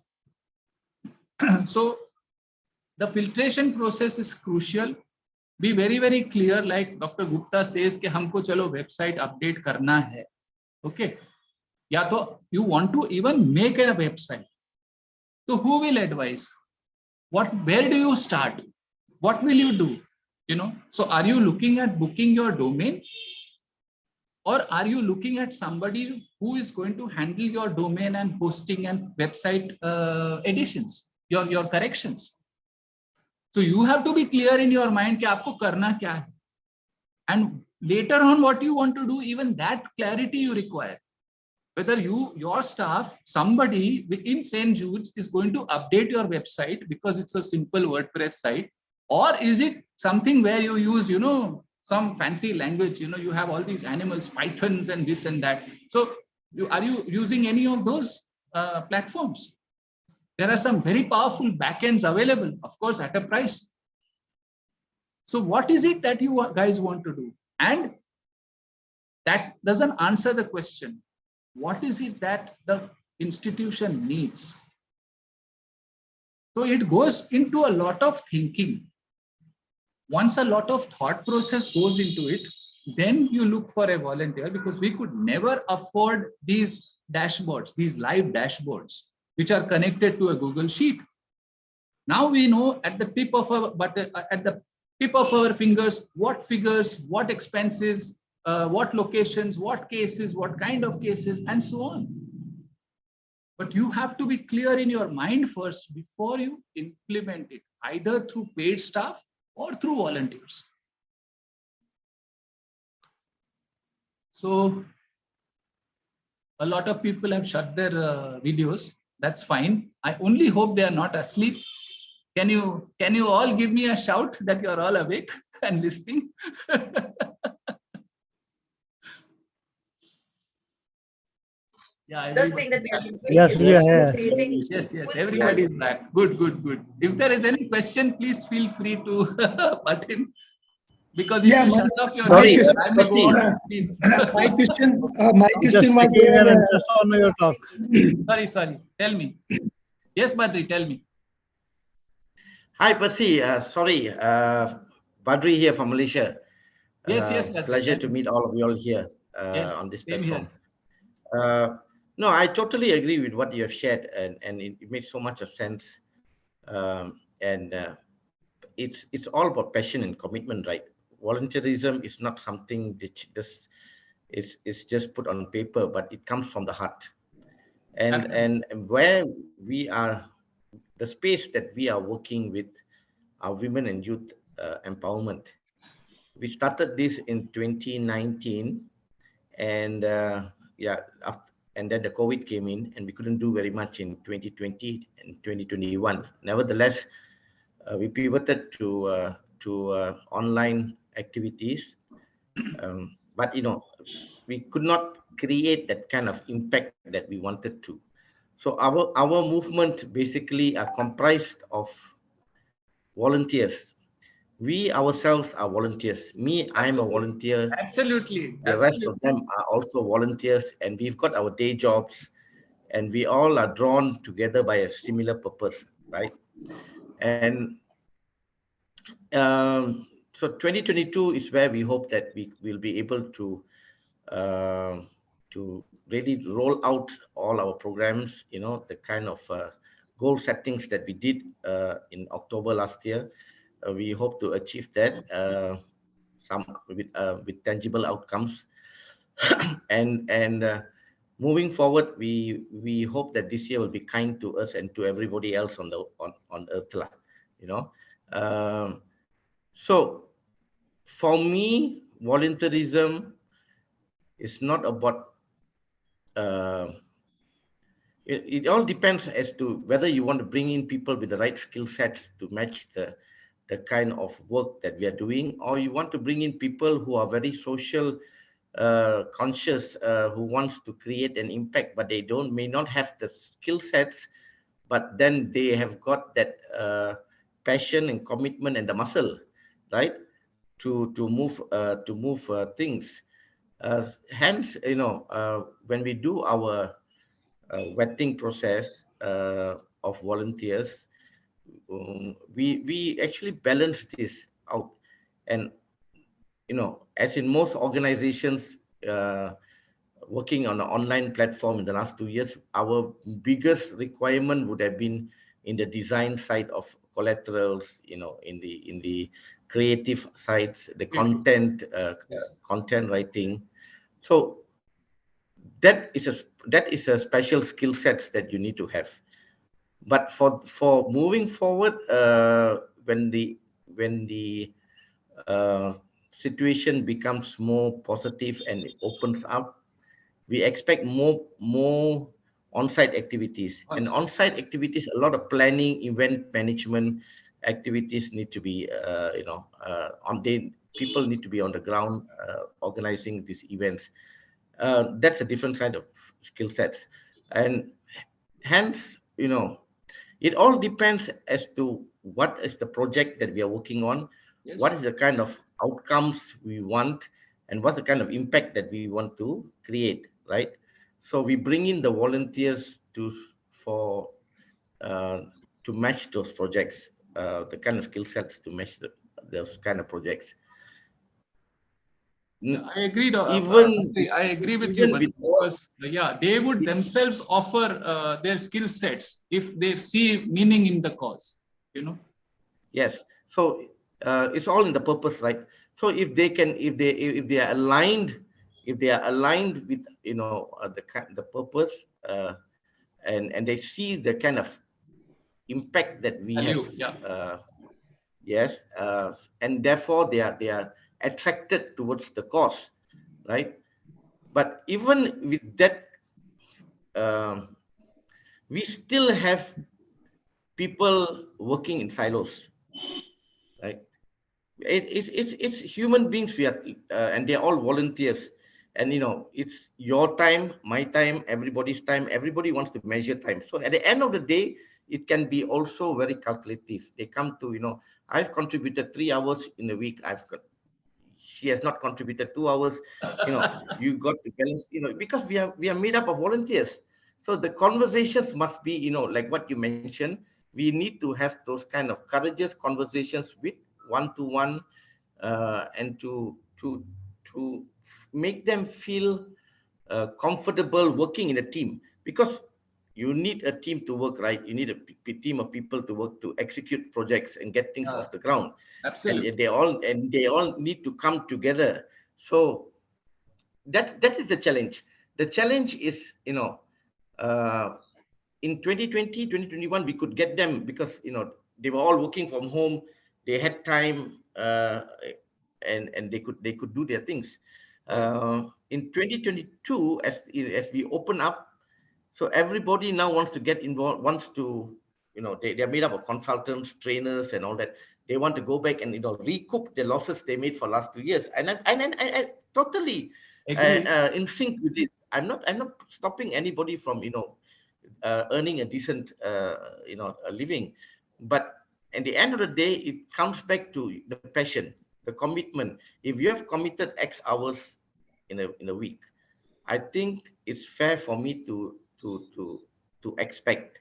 So the filtration process is crucial. Be very, very clear, like Dr. Gupta says कि हमको चलो website update करना है. Okay. या तो you want to even make a website. So who will advise? Where do you start? What will you do? So are you looking at booking your domain? Or are you looking at somebody who is going to handle your domain and hosting and website editions, your corrections? So you have to be clear in your mind कि आपको करना क्या है. And later on, what you want to do, even that clarity you require. Whether your staff, somebody in St. Jude's is going to update your website because it's a simple WordPress site, or is it something where you use, some fancy language, you have all these animals, Pythons and this and that. So are you using any of those platforms? There are some very powerful backends available, of course, at a price. So what is it that you guys want to do? And that doesn't answer the question. What is it that the institution needs. So it goes into a lot of thinking. Once a lot of thought process goes into it, then you look for a volunteer, because we could never afford these dashboards, these live dashboards, which are connected to a Google Sheet. Now we know at the tip of our fingers, what expenses, what locations, what cases, what kind of cases, and so on. But you have to be clear in your mind first before you implement it, either through paid staff or through volunteers. So a lot of people have shut their videos. That's fine. I only hope they are not asleep. Can you all give me a shout that you're all awake and listening? Yeah, everybody. Yes, we are here. Yes, everybody is back. Good. If there is any question, please feel free to butt in. Because if you shut off your video, I may go on to sleep. My question Just was taking an interest on your talk. Sorry. Tell me. Yes, Badri, tell me. Hi, Percy. Sorry, Badri here from Malaysia. Yes, Badri. Pleasure to meet all of you all here on this platform. No, I totally agree with what you have shared, and it makes so much of sense. It's all about passion and commitment, right? Volunteerism is not something that is just put on paper, but it comes from the heart. And where we are, the space that we are working with our women and youth empowerment. We started this in 2019, and and then the COVID came in, and we couldn't do very much in 2020 and 2021. Nevertheless, we pivoted to online activities, but we could not create that kind of impact that we wanted to. So our movement basically are comprised of volunteers. We ourselves are volunteers. Me, I'm a volunteer. Absolutely. The rest of them are also volunteers, and we've got our day jobs, and we all are drawn together by a similar purpose, right? And so 2022 is where we hope that we will be able to really roll out all our programs, the kind of goal settings that we did in October last year. We hope to achieve that with tangible outcomes. and moving forward, we hope that this year will be kind to us and to everybody else on earth, so for me, volunteerism is not about it all depends as to whether you want to bring in people with the right skill sets to match the kind of work that we are doing, or you want to bring in people who are very social conscious, who wants to create an impact, but they may not have the skill sets, but then they have got that passion and commitment and the muscle, right, to move things. Hence, when we do our vetting process of volunteers, we actually balance this out. And as in most organizations working on an online platform in the last 2 years, our biggest requirement would have been in the design side of collaterals, in the creative sides, the content writing. So that is a special skill sets that you need to have. But for moving forward, when the situation becomes more positive and it opens up, we expect more on-site activities. And on-site activities, a lot of planning, event management activities need to be, people need to be on the ground organizing these events. That's a different kind of skill sets. And hence, it all depends as to what is the project that we are working on, what is the kind of outcomes we want, and what's the kind of impact that we want to create, right? So we bring in the volunteers for to match those projects, the kind of skill sets to match those kind of projects. I agree. Even I agree with even you, but with because they would themselves offer their skill sets if they see meaning in the cause. Yes. So it's all in the purpose, right? So if they can, if they are aligned, with the purpose, and they see the kind of impact that we have, yes, and therefore they are attracted towards the cause, right? But even with that, we still have people working in silos, right? It's human beings. We are, and they're all volunteers, and it's your time, my time, everybody's time. Everybody wants to measure time. So at the end of the day, it can be also very calculative. They come to, I've contributed 3 hours in a week. She has not contributed 2 hours. You got to balance, because we are made up of volunteers. So the conversations must be, like what you mentioned. We need to have those kind of courageous conversations with one-to-one, and to make them feel comfortable working in a team, because you need a team to work, right? You need a team of people to work to execute projects and get things off the ground. Absolutely. And they all need to come together. So that is the challenge. The challenge is, in 2020, 2021, we could get them because, they were all working from home. They had time, and they could do their things. In 2022, as we open up, so everybody now wants to get involved, wants to, they're made up of consultants, trainers, and all that. They want to go back and recoup the losses they made for last 2 years. And I totally in sync with it. I'm not stopping anybody from earning a decent a living, but at the end of the day, it comes back to the passion, the commitment. If you have committed X hours in a week, I think it's fair for me to expect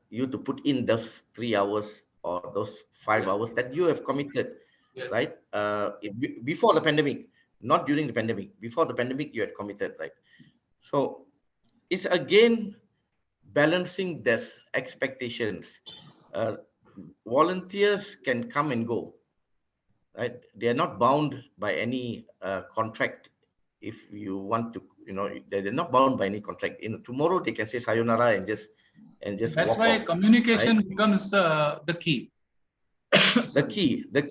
you to put in those 3 hours or those 5 hours that you have committed, right? Before the pandemic, not during the pandemic. Before the pandemic, you had committed, right? So it's again balancing these expectations. Volunteers can come and go, right? They are not bound by any contract. If you want to, they're not bound by any contract. Tomorrow they can say sayonara and just That's walk why off, communication right? becomes the key. The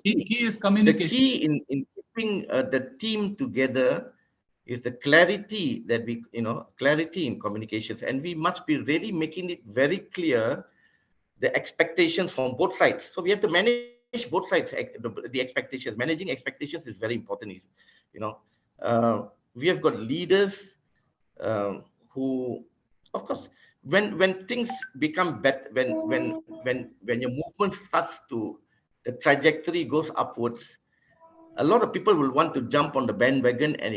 key is communication. The key in keeping the team together is the clarity that clarity in communications, and we must be really making it very clear the expectations from both sides. So we have to manage both sides, the expectations. Managing expectations is very important. We have got leaders who, of course, when things become better, when your movement starts to, the trajectory goes upwards, a lot of people will want to jump on the bandwagon and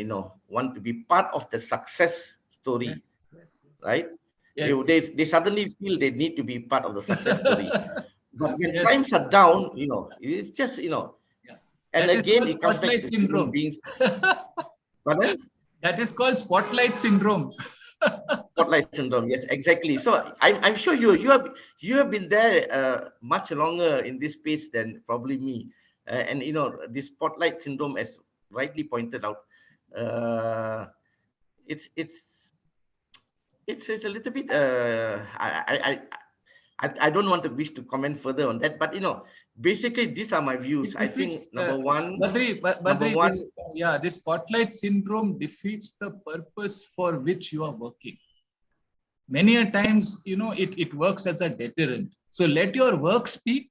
want to be part of the success story, right? They suddenly feel they need to be part of the success story. But when times are down, it's just and That again is it comes back spotlight to syndrome. human beings. Pardon? That is called spotlight syndrome. Spotlight syndrome, yes, exactly. So I'm sure you have been there much longer in this space than probably me, and this spotlight syndrome, as rightly pointed out, it's a little bit. I don't want to wish to comment further on that, but basically these are my views. I think number one, this spotlight syndrome defeats the purpose for which you are working. Many a times, it works as a deterrent. So let your work speak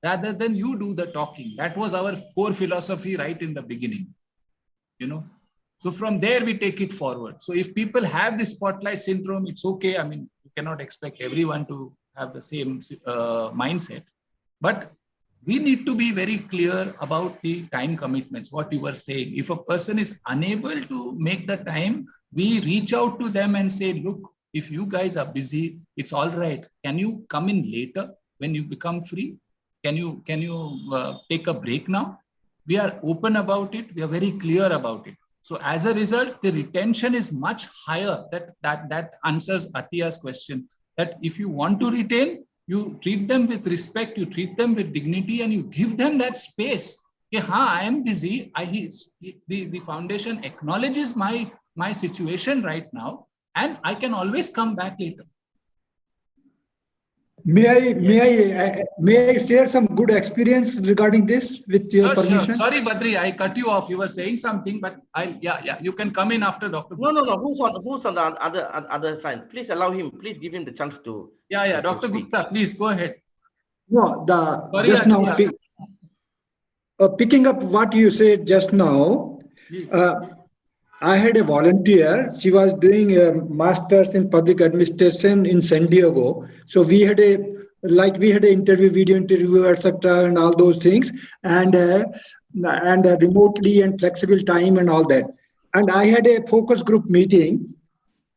rather than you do the talking. That was our core philosophy right in the beginning. So from there we take it forward. So if people have the spotlight syndrome, it's okay. I mean, you cannot expect everyone to have the same mindset, but we need to be very clear about the time commitments, what you were saying. If a person is unable to make the time, we reach out to them and say, look, if you guys are busy, it's all right. Can you come in later when you become free? Can you take a break now? We are open about it. We are very clear about it. So as a result, the retention is much higher. That answers Atiya's question. That if you want to retain, you treat them with respect, you treat them with dignity, and you give them that space. Okay, I am busy. The foundation acknowledges my situation right now, and I can always come back later. May I share some good experience regarding this with your permission? Sure. Sorry, Badri, I cut you off. You were saying something, but you can come in after Dr. No. Who's on the other side? Please allow him. Please give him the chance to. Dr. Gupta, please go ahead. No, Sorry, just now picking up what you said just now. I had a volunteer. She was doing a master's in public administration in San Diego. So we had an interview, video interview, etc., and all those things, and remotely and flexible time and all that. And I had a focus group meeting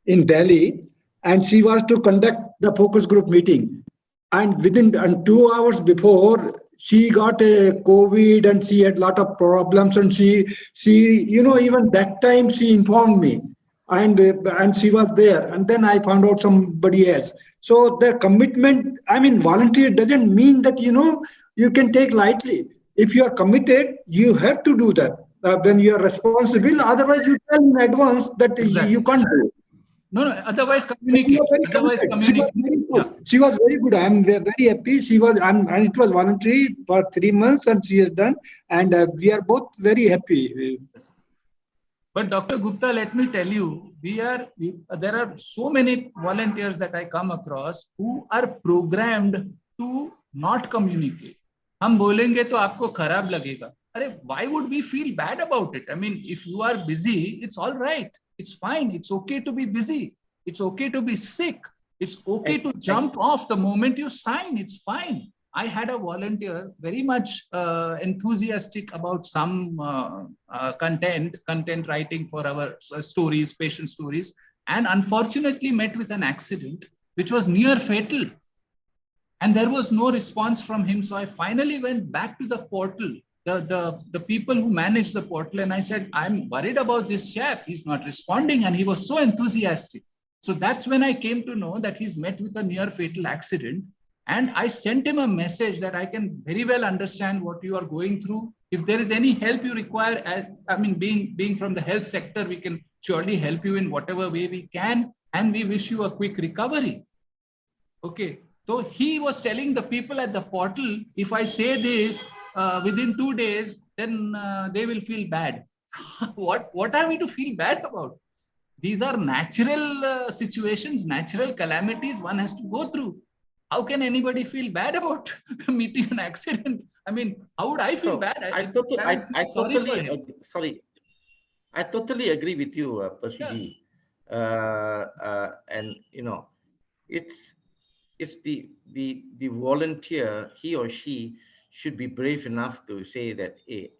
in Delhi, and she was to conduct the focus group meeting. And within 2 hours before, she got a COVID and she had a lot of problems. And she even that time she informed me, and she was there. And then I found out somebody else. So the commitment, volunteer doesn't mean that, you can take lightly. If you are committed, you have to do that when you are responsible. Otherwise, you tell in advance that you can't do it. No, otherwise communicate. She was very good. I'm very happy. She was, and it was voluntary for 3 months, and she has done. And we are both very happy. But Dr. Gupta, let me tell you, there are so many volunteers that I come across who are programmed to not communicate. हम बोलेंगे तो आपको खराब लगेगा. अरे, why would we feel bad about it? If you are busy, it's all right. It's fine. It's okay to be busy. It's okay to be sick. It's okay to jump off the moment you sign. It's fine. I had a volunteer very much enthusiastic about some content writing for our stories, patient stories, and unfortunately met with an accident which was near fatal. And there was no response from him. So I finally went back to the portal, the people who manage the portal, and I said, I'm worried about this chap. He's not responding. And he was so enthusiastic. So that's when I came to know that he's met with a near fatal accident. And I sent him a message that I can very well understand what you are going through. If there is any help you require, being from the health sector, we can surely help you in whatever way we can. And we wish you a quick recovery. Okay. So he was telling the people at the portal, if I say this within 2 days, then they will feel bad. What are we to feel bad about? These are natural situations, natural calamities one has to go through. How can anybody feel bad about meeting an accident? How would I feel bad? I totally agree with you, Persiji. And it's the volunteer, he or she should be brave enough to say that, hey,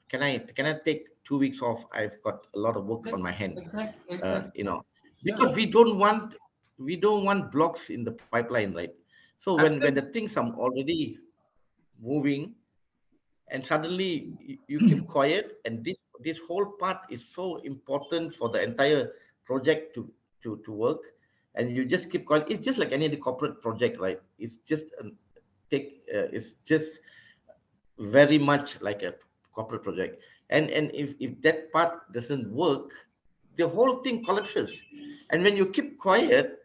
can I take 2 weeks off? I've got a lot of work on my hand. Exactly. Because we don't want blocks in the pipeline, right? So when the things are already moving and suddenly you keep quiet, and this whole part is so important for the entire project to work, and you just keep quiet. It's just like any other corporate project, right? It's just it's just very much like a corporate project. And if that part doesn't work, the whole thing collapses. And when you keep quiet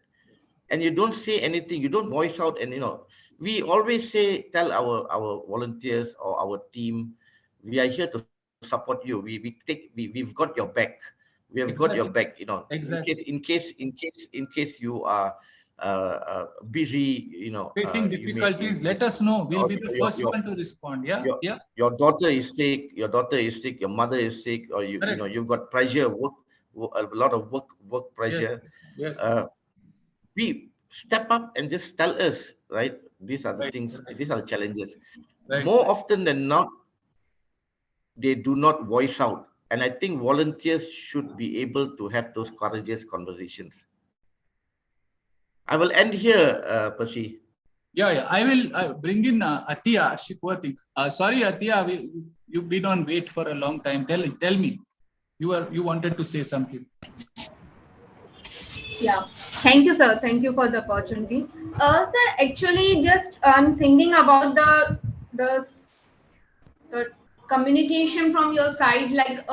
and you don't say anything, you don't voice out, and we always tell our volunteers or our team, we are here to support you. We've got your back. We have got your back. In case you are busy, facing difficulties, let us know. We'll be the first one to respond. Your daughter is sick. Your mother is sick, or you've got pressure, a lot of work pressure. Yes. We step up and just tell us, right? These are the things. These are the challenges. More often than not, they do not voice out. And I think volunteers should be able to have those courageous conversations. I will end here, Percy. Yeah. I will bring in Atiya Shikwati. Sorry, Atiya, you've been on wait for a long time. Tell me, you wanted to say something. Yeah, thank you, sir. Thank you for the opportunity. Sir, actually, just I'm thinking about the the communication from your side, like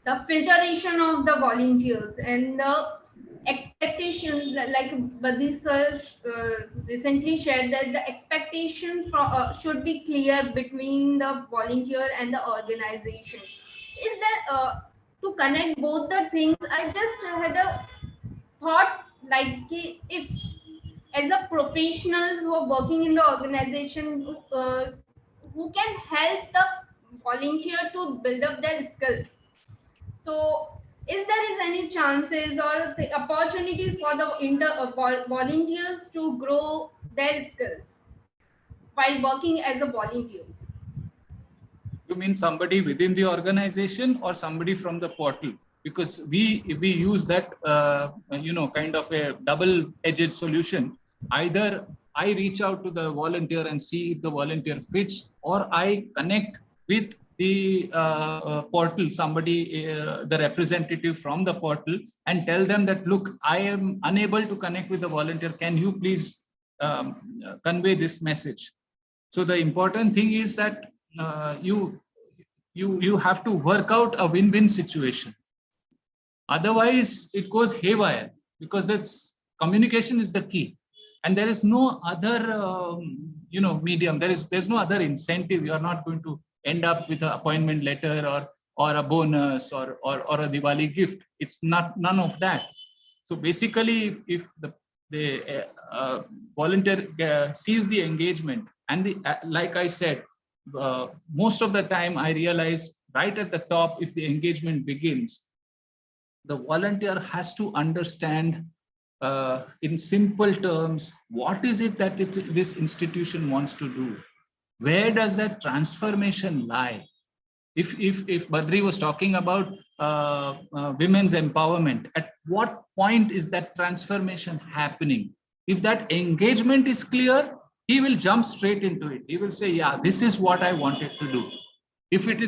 the filtration of the volunteers and the expectations, like Badri sir recently shared that the expectations should be clear between the volunteer and the organization. Is there to connect both the things? I just had a thought, like if as a professionals who are working in the organization, who can help the volunteer to build up their skills. So is there is any chances or opportunities for the volunteers to grow their skills while working as a volunteers? You mean somebody within the organization or somebody from the portal? Because we use that kind of a double-edged solution. Either I reach out to the volunteer and see if the volunteer fits, or I connect with the portal, somebody, the representative from the portal, and tell them that, look, I am unable to connect with the volunteer. Can you please convey this message? So the important thing is that you have to work out a win-win situation. Otherwise, it goes haywire, because this communication is the key, and there is no other medium. There's no other incentive. You are not going to end up with an appointment letter or a bonus or a Diwali gift. It's none of that. So basically, if the volunteer sees the engagement, and like I said, most of the time I realize right at the top, if the engagement begins, the volunteer has to understand in simple terms, what is it that this institution wants to do? Where does that transformation lie? If Badri was talking about women's empowerment, at what point is that transformation happening? If that engagement is clear, he will jump straight into it. He will say, yeah, this is what I wanted to do. If it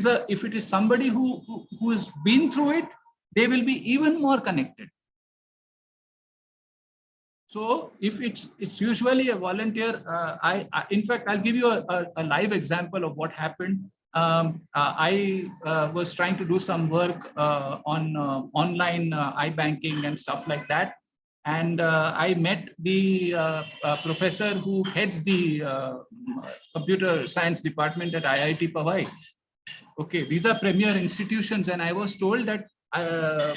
is somebody who has been through it, they will be even more connected. So if it's usually a volunteer, in fact, I'll give you a live example of what happened. I was trying to do some work on online iBanking and stuff like that. And I met the professor who heads the computer science department at IIT Powai. Okay, these are premier institutions, and I was told that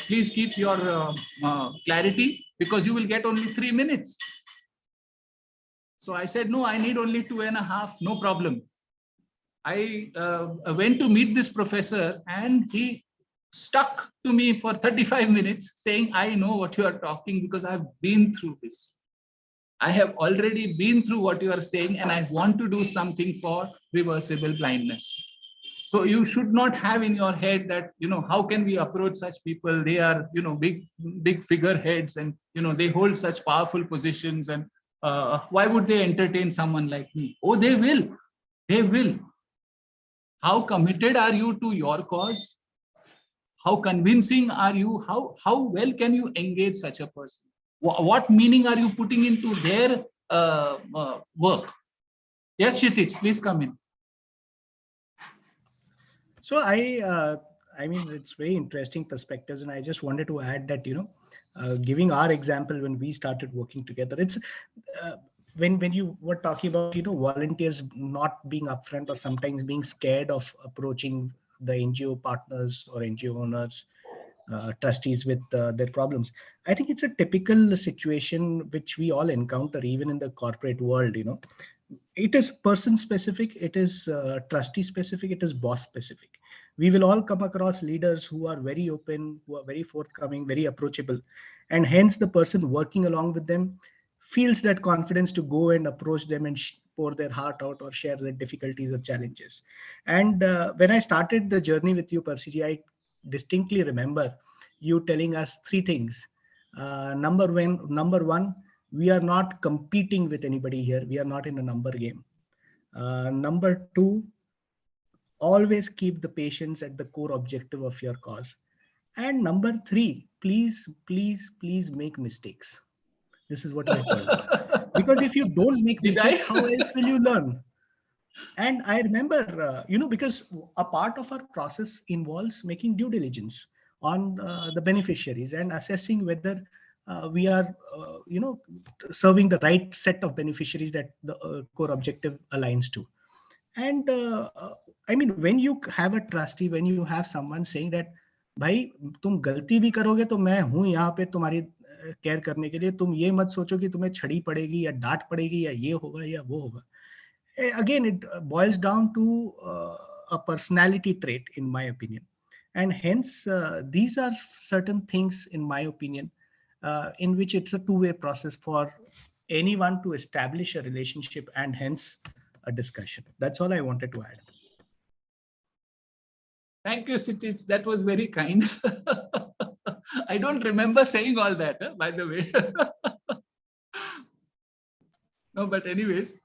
please keep your clarity, because you will get only 3 minutes. So I said, no, I need only 2.5, no problem. I went to meet this professor, and he stuck to me for 35 minutes saying, I know what you are talking, because I've been through this. I have already been through what you are saying, and I want to do something for reversible blindness. So you should not have in your head that, how can we approach such people? They are, big figureheads, and, they hold such powerful positions, and why would they entertain someone like me? Oh, they will. They will. How committed are you to your cause? How convincing are you? How well can you engage such a person? What meaning are you putting into their work? Yes, Kshitij, please come in. So I mean, it's very interesting perspectives, and I just wanted to add that, giving our example when we started working together, it's when you were talking about, volunteers not being upfront or sometimes being scared of approaching the NGO partners or NGO owners, trustees with their problems. I think it's a typical situation which we all encounter even in the corporate world. It is person specific, it is trustee specific, it is boss specific. We will all come across leaders who are very open, who are very forthcoming, very approachable, and hence the person working along with them feels that confidence to go and approach them and pour their heart out or share their difficulties or challenges. And when I started the journey with you, Persiji, I distinctly remember you telling us 3 things. Number one, we are not competing with anybody here. We are not in a number game. Number two, always keep the patients at the core objective of your cause. And number three, please make mistakes. This is what we have told us. Because if you don't make mistakes, how else will you learn? And I remember, because a part of our process involves making due diligence on the beneficiaries and assessing whether we are, serving the right set of beneficiaries that the core objective aligns to. And I mean, when you have a trustee, when you have someone saying that, भाई तुम गलती भी करोगे तो मैं हूं यहाँ पे तुम्हारी केयर करने के लिए, तुम ये मत सोचो कि तुम्हें छड़ी पड़ेगी या डांट पड़ेगी या ये होगा या वो होगा. Again, it boils down to a personality trait, in my opinion. And hence, these are certain things, in my opinion, in which it's a two-way process for anyone to establish a relationship and hence a discussion. That's all I wanted to add. Thank you, Sitich. That was very kind. I don't remember saying all that, by the way. No, but anyways,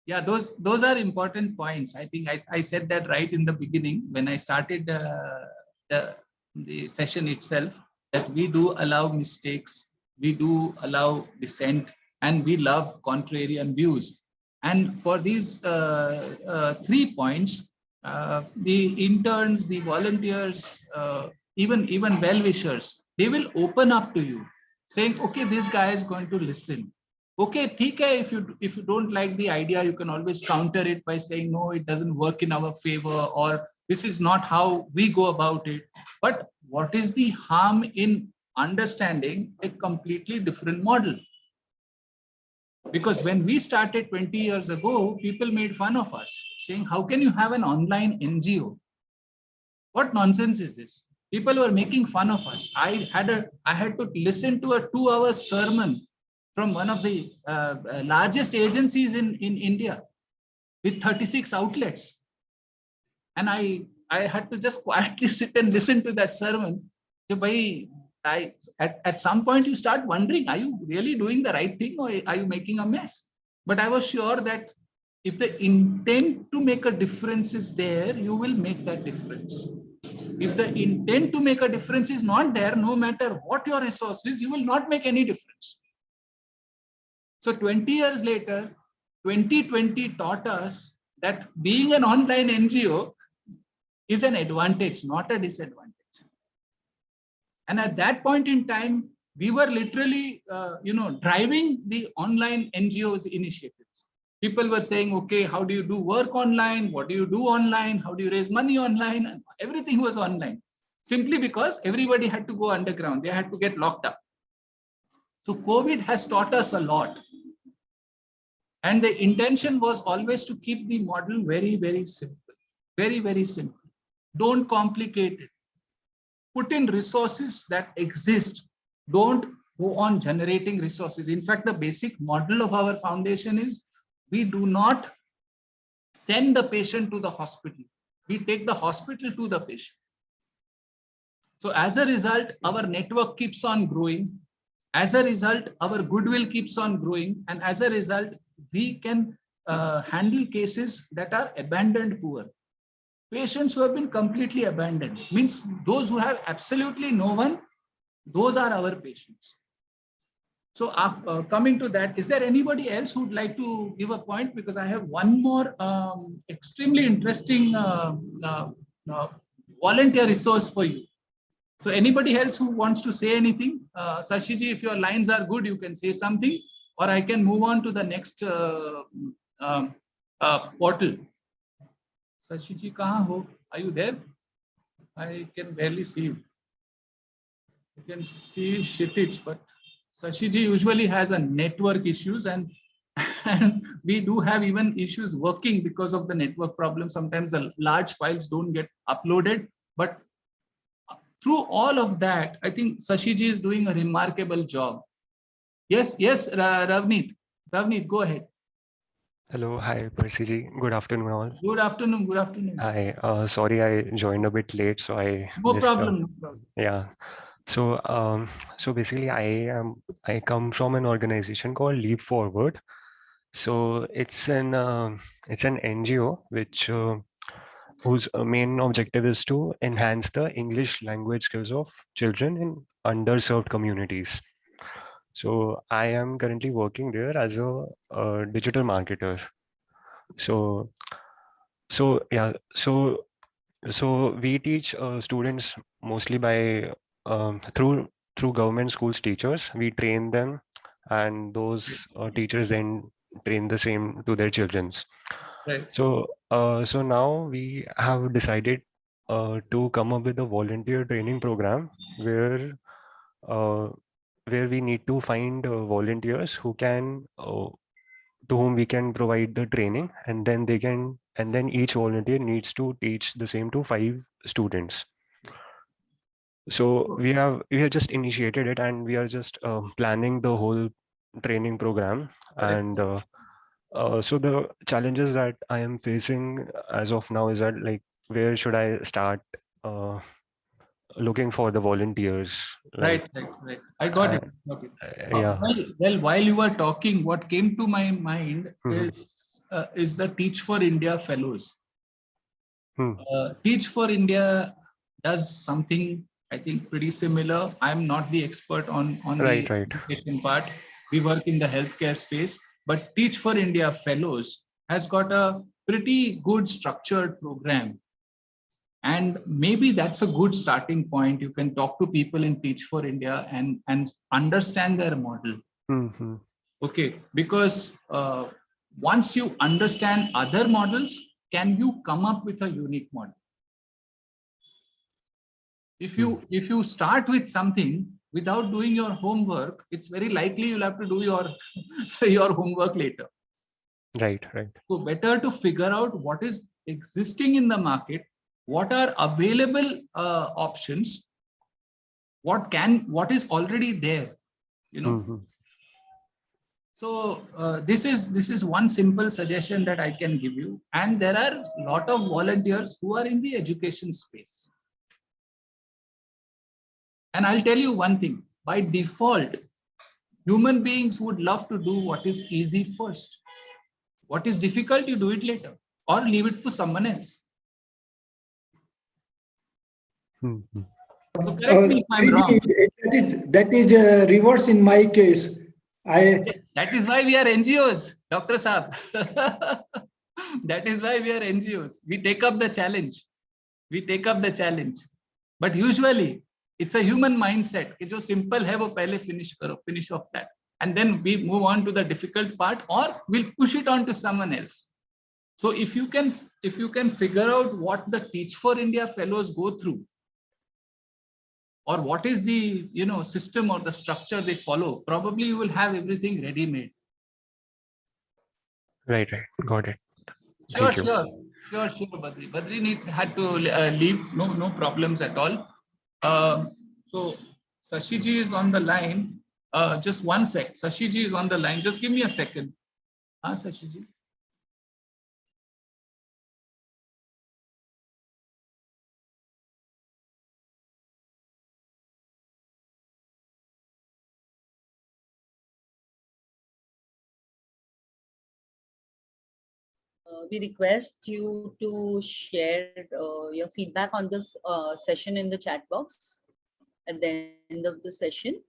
yeah, those are important points. I think I said that right in the beginning when I started the session itself, that we do allow mistakes, we do allow dissent, and we love contrarian views. And for these 3 points, the interns, the volunteers, even well-wishers, they will open up to you saying, okay, this guy is going to listen. Okay, TK, if you don't like the idea, you can always counter it by saying, no, it doesn't work in our favor, or this is not how we go about it. But what is the harm in understanding a completely different model? Because when we started 20 years ago, people made fun of us, saying, how can you have an online NGO? What nonsense is this? People were making fun of us. I had to listen to a 2-hour sermon from one of the largest agencies in India with 36 outlets. And I had to just quietly sit and listen to that sermon. At some point you start wondering, are you really doing the right thing or are you making a mess? But I was sure that if the intent to make a difference is there, you will make that difference. If the intent to make a difference is not there, no matter what your resources, you will not make any difference. So 20 years later, 2020 taught us that being an online NGO is an advantage, not a disadvantage. And at that point in time, we were literally, driving the online NGOs initiatives. People were saying, okay, how do you do work online? What do you do online? How do you raise money online? And everything was online, simply because everybody had to go underground. They had to get locked up. So COVID has taught us a lot. And the intention was always to keep the model very, very simple, very, very simple. Don't complicate it. Put in resources that exist. Don't go on generating resources. In fact, the basic model of our foundation is we do not send the patient to the hospital. We take the hospital to the patient. So as a result, our network keeps on growing. As a result, our goodwill keeps on growing. And as a result, we can handle cases that are abandoned poor. Patients who have been completely abandoned, means those who have absolutely no one, those are our patients. So coming to that, is there anybody else who would like to give a point? Because I have one more extremely interesting volunteer resource for you. So anybody else who wants to say anything? Sashiji, if your lines are good, you can say something, or I can move on to the next portal. Sashiji, kahan ho? Are you there? I can barely see you. You can see Kshitij, but Sashiji usually has a network issues, and we do have even issues working because of the network problem. Sometimes the large files don't get uploaded, but through all of that, I think Sashiji is doing a remarkable job. Yes, Ravneet, go ahead. Hello, hi, Percy ji. Good afternoon, all. Good afternoon. Good afternoon. Hi, sorry I joined a bit late, so I No missed. problem. Yeah, So basically, I come from an organization called Leap Forward. So it's an NGO whose main objective is to enhance the English language skills of children in underserved communities. So I am currently working there as a digital marketer. So yeah, so we teach students mostly by through government schools teachers. We train them, and those teachers then train the same to their children's. Right. So now we have decided to come up with a volunteer training program uh, where we need to find volunteers who can to whom we can provide the training, and then each volunteer needs to teach the same to 5 students. So we have just initiated it, and we are just planning the whole training program. And so the challenges that I am facing as of now is that, like, where should I start looking for the volunteers? Right. I got it. Yeah. Well, while you were talking, what came to my mind is the Teach for India Fellows. Teach for India does something, I think, pretty similar. I'm not the expert on Right. the education part. We work in the healthcare space, but Teach for India Fellows has got a pretty good structured program. And maybe that's a good starting point. You can talk to people in Teach for India and understand their model. Okay, because once you understand other models, can you come up with a unique model? If you start with something without doing your homework, it's very likely you'll have to do your homework later. Right. So better to figure out what is existing in the market, what are available options, what is already there, you know. So this is one simple suggestion that I can give you. And there are a lot of volunteers who are in the education space. And I'll tell you one thing, by default, human beings would love to do what is easy first. What is difficult, you do it later or leave it for someone else. So correct me if I'm wrong. That is reverse in my case. That is why we are NGOs, Dr. Saab. That is why we are NGOs. We take up the challenge. But usually it's a human mindset. कि जो simple है वो पहले finish off that. And then we move on to the difficult part, or we'll push it on to someone else. So if you can figure out what the Teach for India fellows go through, or what is the system or the structure they follow, probably you will have everything ready made. Right. Got it. Sure, Badri. Badri had to leave. No problems at all. So Sashiji is on the line. Just one sec. Sashiji is on the line. Just give me a second. Sashiji. We request you to share your feedback on this session in the chat box at the end of the session.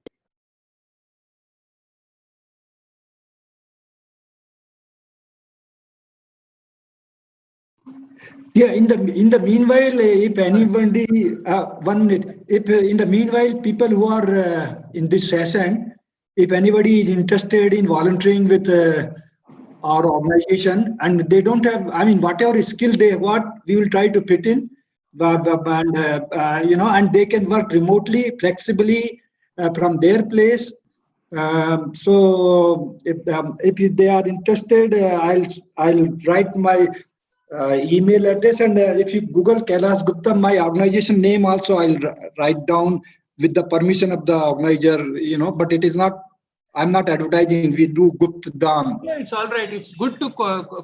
Yeah, in the meanwhile, if anybody, 1 minute, if in the meanwhile, people who are in this session, if anybody is interested in volunteering with our organization and they don't have, whatever skill they have got, we will try to fit in, and they can work remotely, flexibly from their place. So if they are interested, I'll write my email address, and if you Google Kailash Gupta, my organization name also I'll write down with the permission of the organizer, but it is not, I'm not advertising, we do Gupta Dam. Yeah, it's all right. It's good to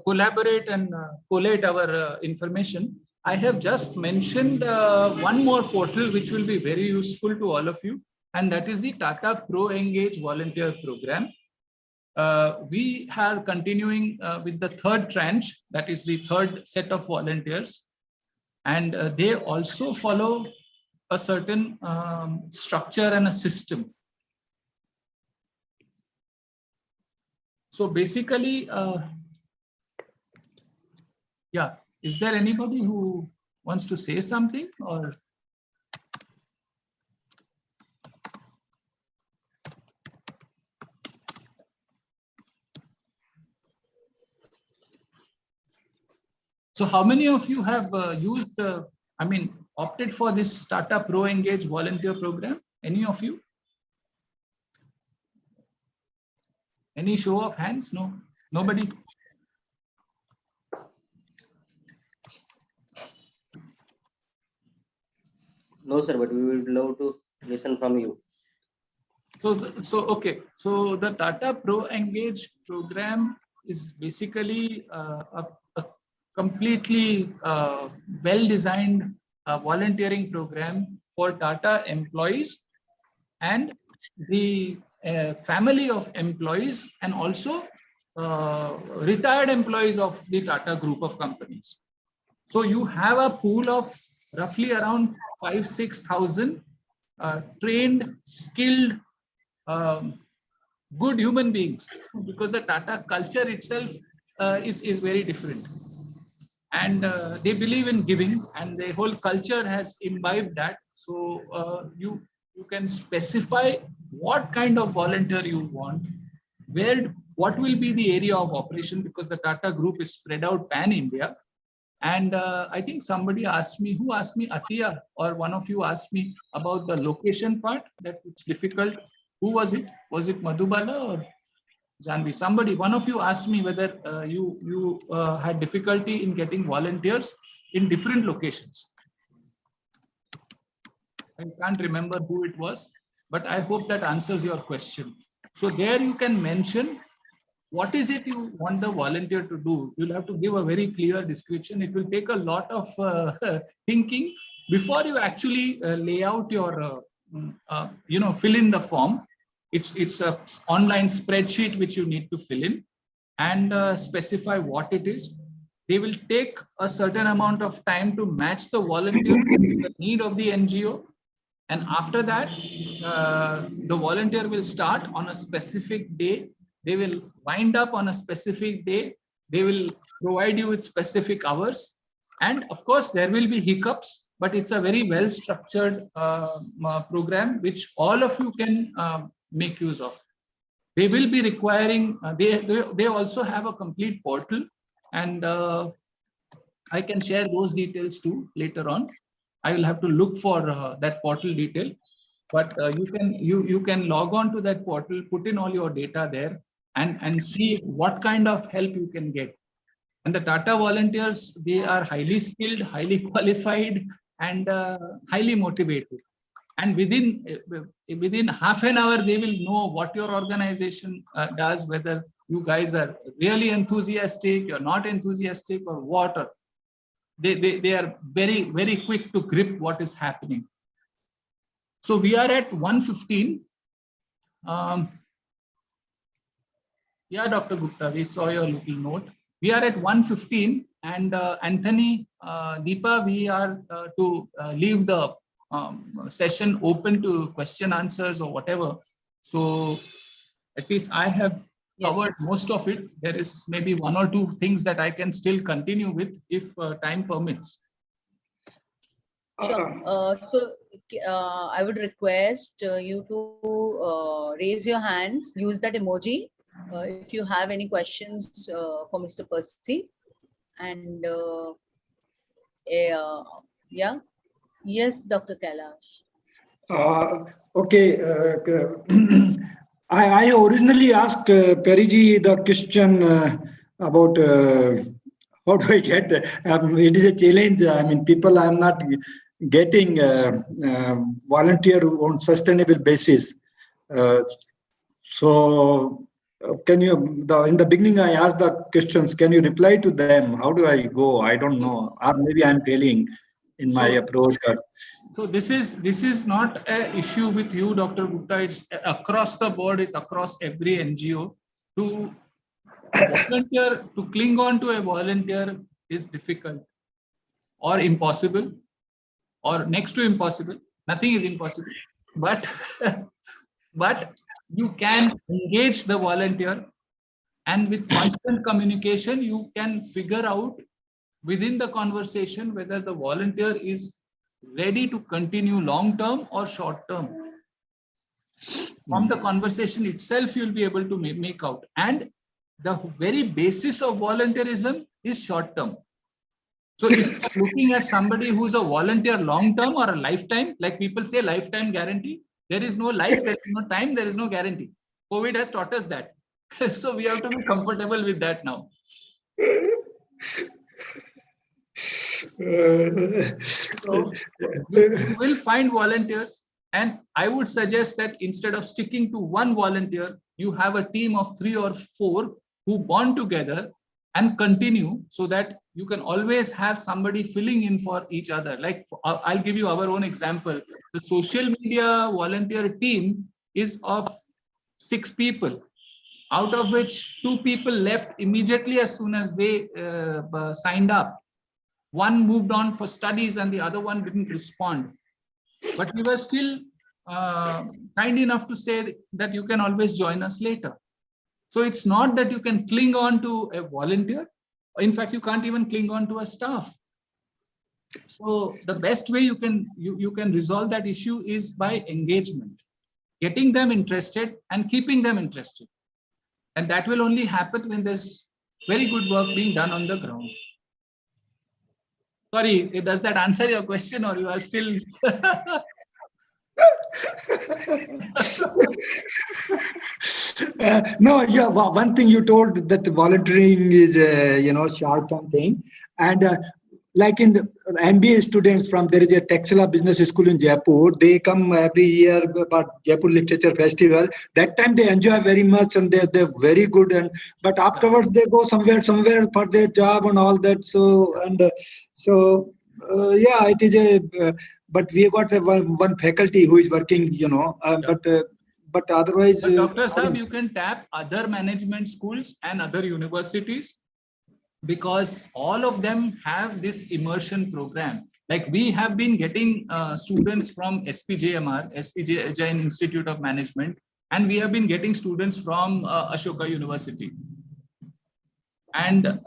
collaborate and collate our information. I have just mentioned one more portal which will be very useful to all of you, and that is the Tata Pro Engage volunteer program. We are continuing with the third tranche, that is the third set of volunteers, and they also follow a certain structure and a system. So basically, yeah, is there anybody who wants to say something or? So how many of you have used, opted for this Tata Pro Engage volunteer program? Any of you? Any show of hands? No, nobody. No, sir, but we would love to listen from you. Okay. So the Tata Pro Engage program is basically a completely well-designed volunteering program for Tata employees and the family of employees, and also retired employees of the Tata group of companies. So you have a pool of roughly around 5,000-6,000 trained, skilled, good human beings, because the Tata culture itself is very different, and they believe in giving, and the whole culture has imbibed that. So you can specify what kind of volunteer you want, what will be the area of operation, because the Tata group is spread out pan India. And I think somebody asked me, who asked me, Atiya, or one of you asked me about the location part, that it's difficult. Who was it? Was it Madhubala or Janvi? Somebody, one of you asked me whether you had difficulty in getting volunteers in different locations. I can't remember who it was, but I hope that answers your question. So there you can mention what is it you want the volunteer to do. You'll have to give a very clear description. It will take a lot of thinking before you actually lay out your, fill in the form. It's a online spreadsheet which you need to fill in and specify what it is. They will take a certain amount of time to match the volunteer to the need of the NGO. And after that, the volunteer will start on a specific day. They will wind up on a specific day. They will provide you with specific hours. And of course, there will be hiccups, but it's a very well-structured program, which all of you can make use of. They will be requiring, they also have a complete portal, and I can share those details too later on. I will have to look for that portal detail, but you can log on to that portal, put in all your data there, and see what kind of help you can get. And the Tata volunteers, they are highly skilled, highly qualified, and highly motivated. And within half an hour, they will know what your organization does, whether you guys are really enthusiastic, you're not enthusiastic, or what. Or they are very, very quick to grip what is happening. So we are at 1:15. Yeah, Dr. Gupta, we saw your little note. We are at 1:15, and Anthony, Deepa, we are to leave the session open to question answers or whatever. So at least I have covered most of it. There is maybe one or two things that I can still continue with if time permits. Sure. I would request you to raise your hands, use that emoji if you have any questions for Mr. Percy. And yeah, yes, Dr. Kailash. Okay. I originally asked Periji the question about how do I get, it is a challenge. I mean, people I'm not getting volunteer on sustainable basis. So can you, in the beginning, I asked the questions. Can you reply to them? How do I go? I don't know. Or maybe I'm failing in my approach. So this is not an issue with you, Dr. Gupta. It's across the board. It's across every NGO. To volunteer, to cling on to a volunteer is difficult or impossible or next to impossible. Nothing is impossible. But but you can engage the volunteer, and with constant communication, you can figure out within the conversation whether the volunteer is ready to continue long term or short term. From the conversation itself, you'll be able to make out. And the very basis of volunteerism is short term. So if you're looking at somebody who's a volunteer long term or a lifetime, like people say lifetime guarantee, there is no life, there is no time, there is no guarantee. COVID has taught us that. So we have to be comfortable with that now. So you will find volunteers, and I would suggest that instead of sticking to one volunteer, you have a team of 3 or 4 who bond together and continue, so that you can always have somebody filling in for each other. Like I'll give you our own example. The social media volunteer team is of 6 people, out of which 2 people left immediately as soon as they signed up. One moved on for studies and the other one didn't respond. But we were still kind enough to say that you can always join us later. So it's not that you can cling on to a volunteer. In fact, you can't even cling on to a staff. So the best way you can resolve that issue is by engagement, getting them interested and keeping them interested. And that will only happen when there's very good work being done on the ground. Sorry, does that answer your question, or you are still? No, yeah. One thing you told that volunteering is short-term thing, and like in the MBA students from, there is a Texila Business School in Jaipur. They come every year about Jaipur Literature Festival. That time they enjoy very much and they're very good. And but afterwards they go somewhere for their job and all that. So yeah, it is a. But we got one faculty who is working, but otherwise. But Dr. Saab, you can tap other management schools and other universities, because all of them have this immersion program. Like we have been getting students from SPJMR, Jain Institute of Management, and we have been getting students from Ashoka University. And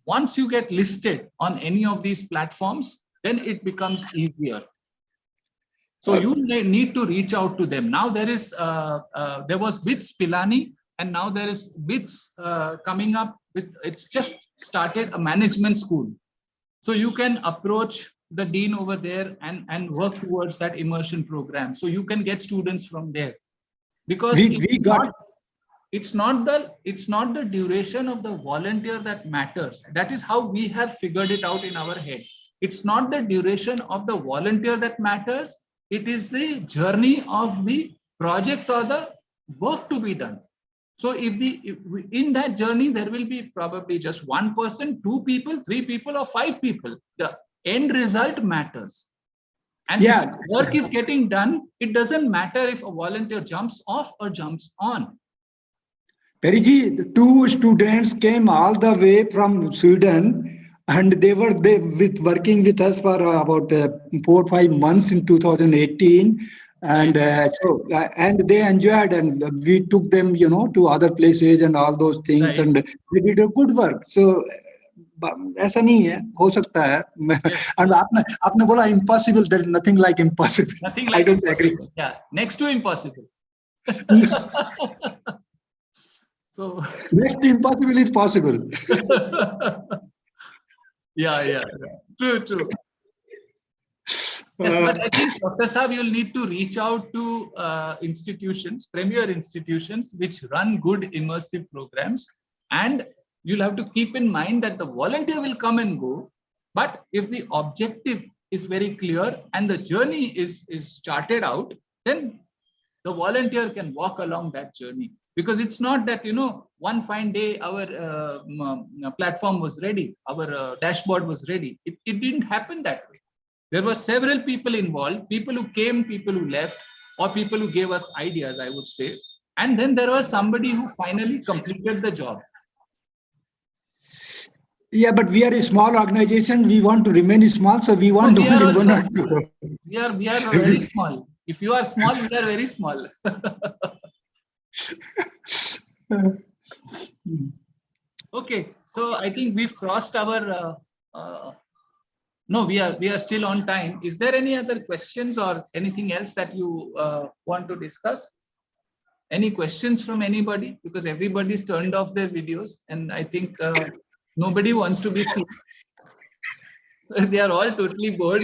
once you get listed on any of these platforms, then it becomes easier. So you need to reach out to them. Now there was BITS Pilani, and now there is BITS coming up with, it's just started a management school. So you can approach the dean over there and work towards that immersion program. So you can get students from there, because it's not the duration of the volunteer that matters. That is how we have figured it out in our head. It's not the duration of the volunteer that matters. It is the journey of the project or the work to be done. So if in that journey, there will be probably just 1 person, 2 people, 3 people, or 5 people. The end result matters. And if work is getting done, it doesn't matter if a volunteer jumps off or jumps on. Periji, 2 students came all the way from Sweden, and they were working with us for about 4 or 5 months in 2018. And and they enjoyed, and we took them, to other places and all those things, and they did a good work. So ऐसा नहीं है, हो सकता है. And आपने बोला impossible. There is nothing like impossible. Nothing like I don't impossible. agree. Yeah, next to impossible. So next to impossible is possible. Yeah. True. Yes, but I think, Dr. Saab, you'll need to reach out to institutions, premier institutions, which run good immersive programs. And you'll have to keep in mind that the volunteer will come and go. But if the objective is very clear and the journey is charted out, then the volunteer can walk along that journey. Because it's not that, one fine day our platform was ready, our dashboard was ready. It didn't happen that way. There were several people involved, people who came, people who left, or people who gave us ideas, I would say. And then there was somebody who finally completed the job. Yeah, but we are a small organization. We want to remain small, so we want only one or two. We are very small. If you are small, we are very small. Okay, so I think we've crossed our. No, we are still on time. Is there any other questions or anything else that you want to discuss? Any questions from anybody? Because everybody's turned off their videos, and I think nobody wants to be seen. They are all totally bored.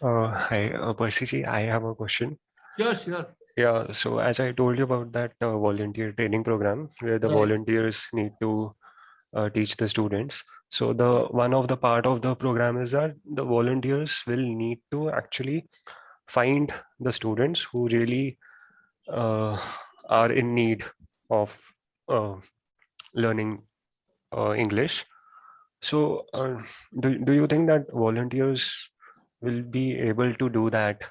Hi, Percy ji, I have a question. Sure. Yeah, so as I told you about that volunteer training program where the volunteers need to teach the students. So one of the part of the program is that the volunteers will need to actually find the students who really are in need of learning English. So do you think that volunteers will be able to do that,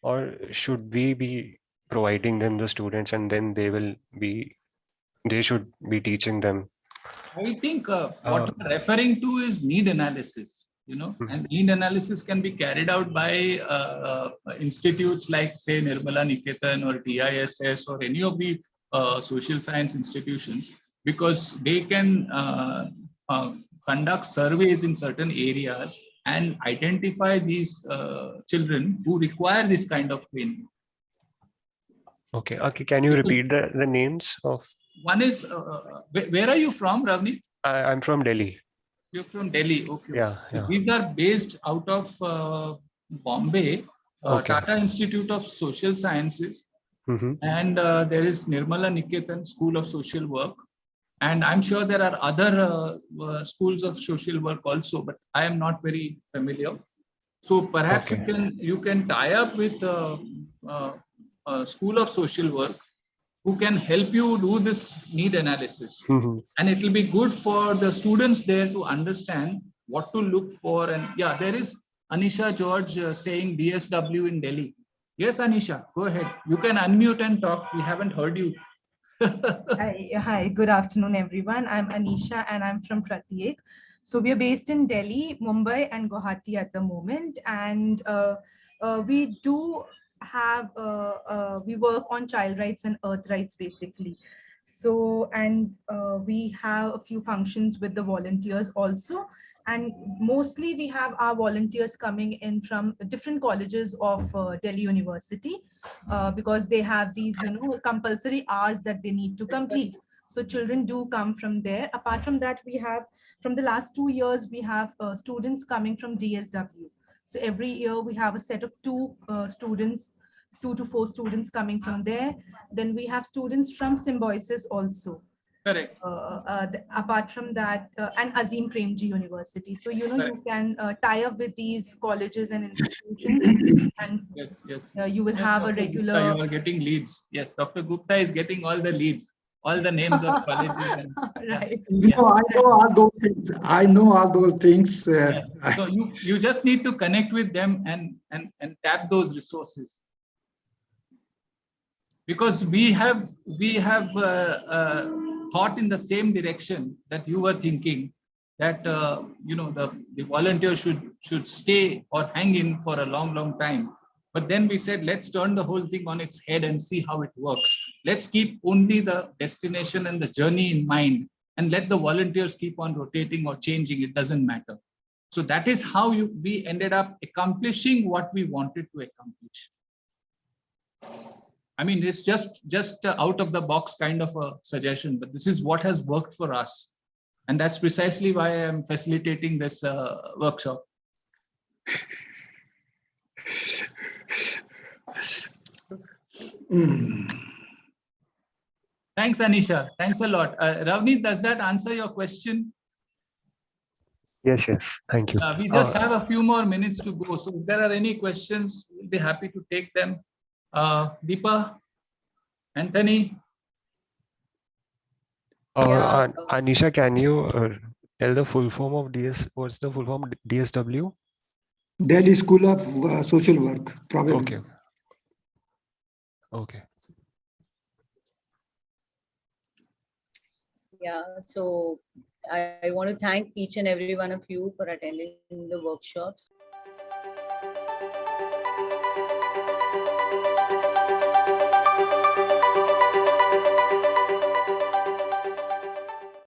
or should we be providing them the students and then they should be teaching them? I think what we're referring to is need analysis, and need analysis can be carried out by institutes like, say, Nirmala Niketan or TISS or any of the social science institutions, because they can conduct surveys in certain areas and identify these children who require this kind of training. Okay. Can you repeat the names of? One is, where are you from, Ravni? I'm from Delhi. You're from Delhi, okay. Yeah. These are based out of Bombay, Tata Institute of Social Sciences. And there is Nirmala Niketan School of Social Work. And I'm sure there are other schools of social work also, but I am not very familiar. So perhaps you can tie up with a School of Social Work who can help you do this need analysis. And it will be good for the students there to understand what to look for. And yeah, there is Anisha George saying DSW in Delhi. Yes, Anisha, go ahead. You can unmute and talk. We haven't heard you. Hi, good afternoon, everyone. I'm Anisha and I'm from Pratyek. So we are based in Delhi, Mumbai and Guwahati at the moment. And we do have, we work on child rights and earth rights basically. So, and we have a few functions with the volunteers also. And mostly we have our volunteers coming in from different colleges of Delhi University because they have these, compulsory hours that they need to complete. So children do come from there. Apart from that, we have, from the last 2 years, we have students coming from DSW. So every year we have a set of 2 to 4 students coming from there. Then we have students from Symbiosis also. Correct. Apart from that, and Azim Premji University. So, you can tie up with these colleges and institutions, and yes. You will have Dr. a regular. Gupta, you are getting leads. Yes, Dr. Gupta is getting all the leads, all the names of colleges. And, right. I know all those things. I know all those things. So you just need to connect with them and tap those resources. Because we have thought in the same direction that you were thinking, that the volunteer should stay or hang in for a long time. But then we said, let's turn the whole thing on its head and see how it works. Let's keep only the destination and the journey in mind, and let the volunteers keep on rotating or changing. It doesn't matter. So that is how we ended up accomplishing what we wanted to accomplish. I mean, it's just out of the box kind of a suggestion, but this is what has worked for us. And that's precisely why I'm facilitating this workshop. Thanks, Anisha. Thanks a lot. Ravni, does that answer your question? Yes, yes. Thank you. We just have a few more minutes to go. So if there are any questions, we'll be happy to take them. Deepa, Anthony. Anisha, can you tell the full form of DS? What's the full form? DSW? Delhi School of Social Work, probably. Okay. Okay. Yeah, so I want to thank each and every one of you for attending the workshops.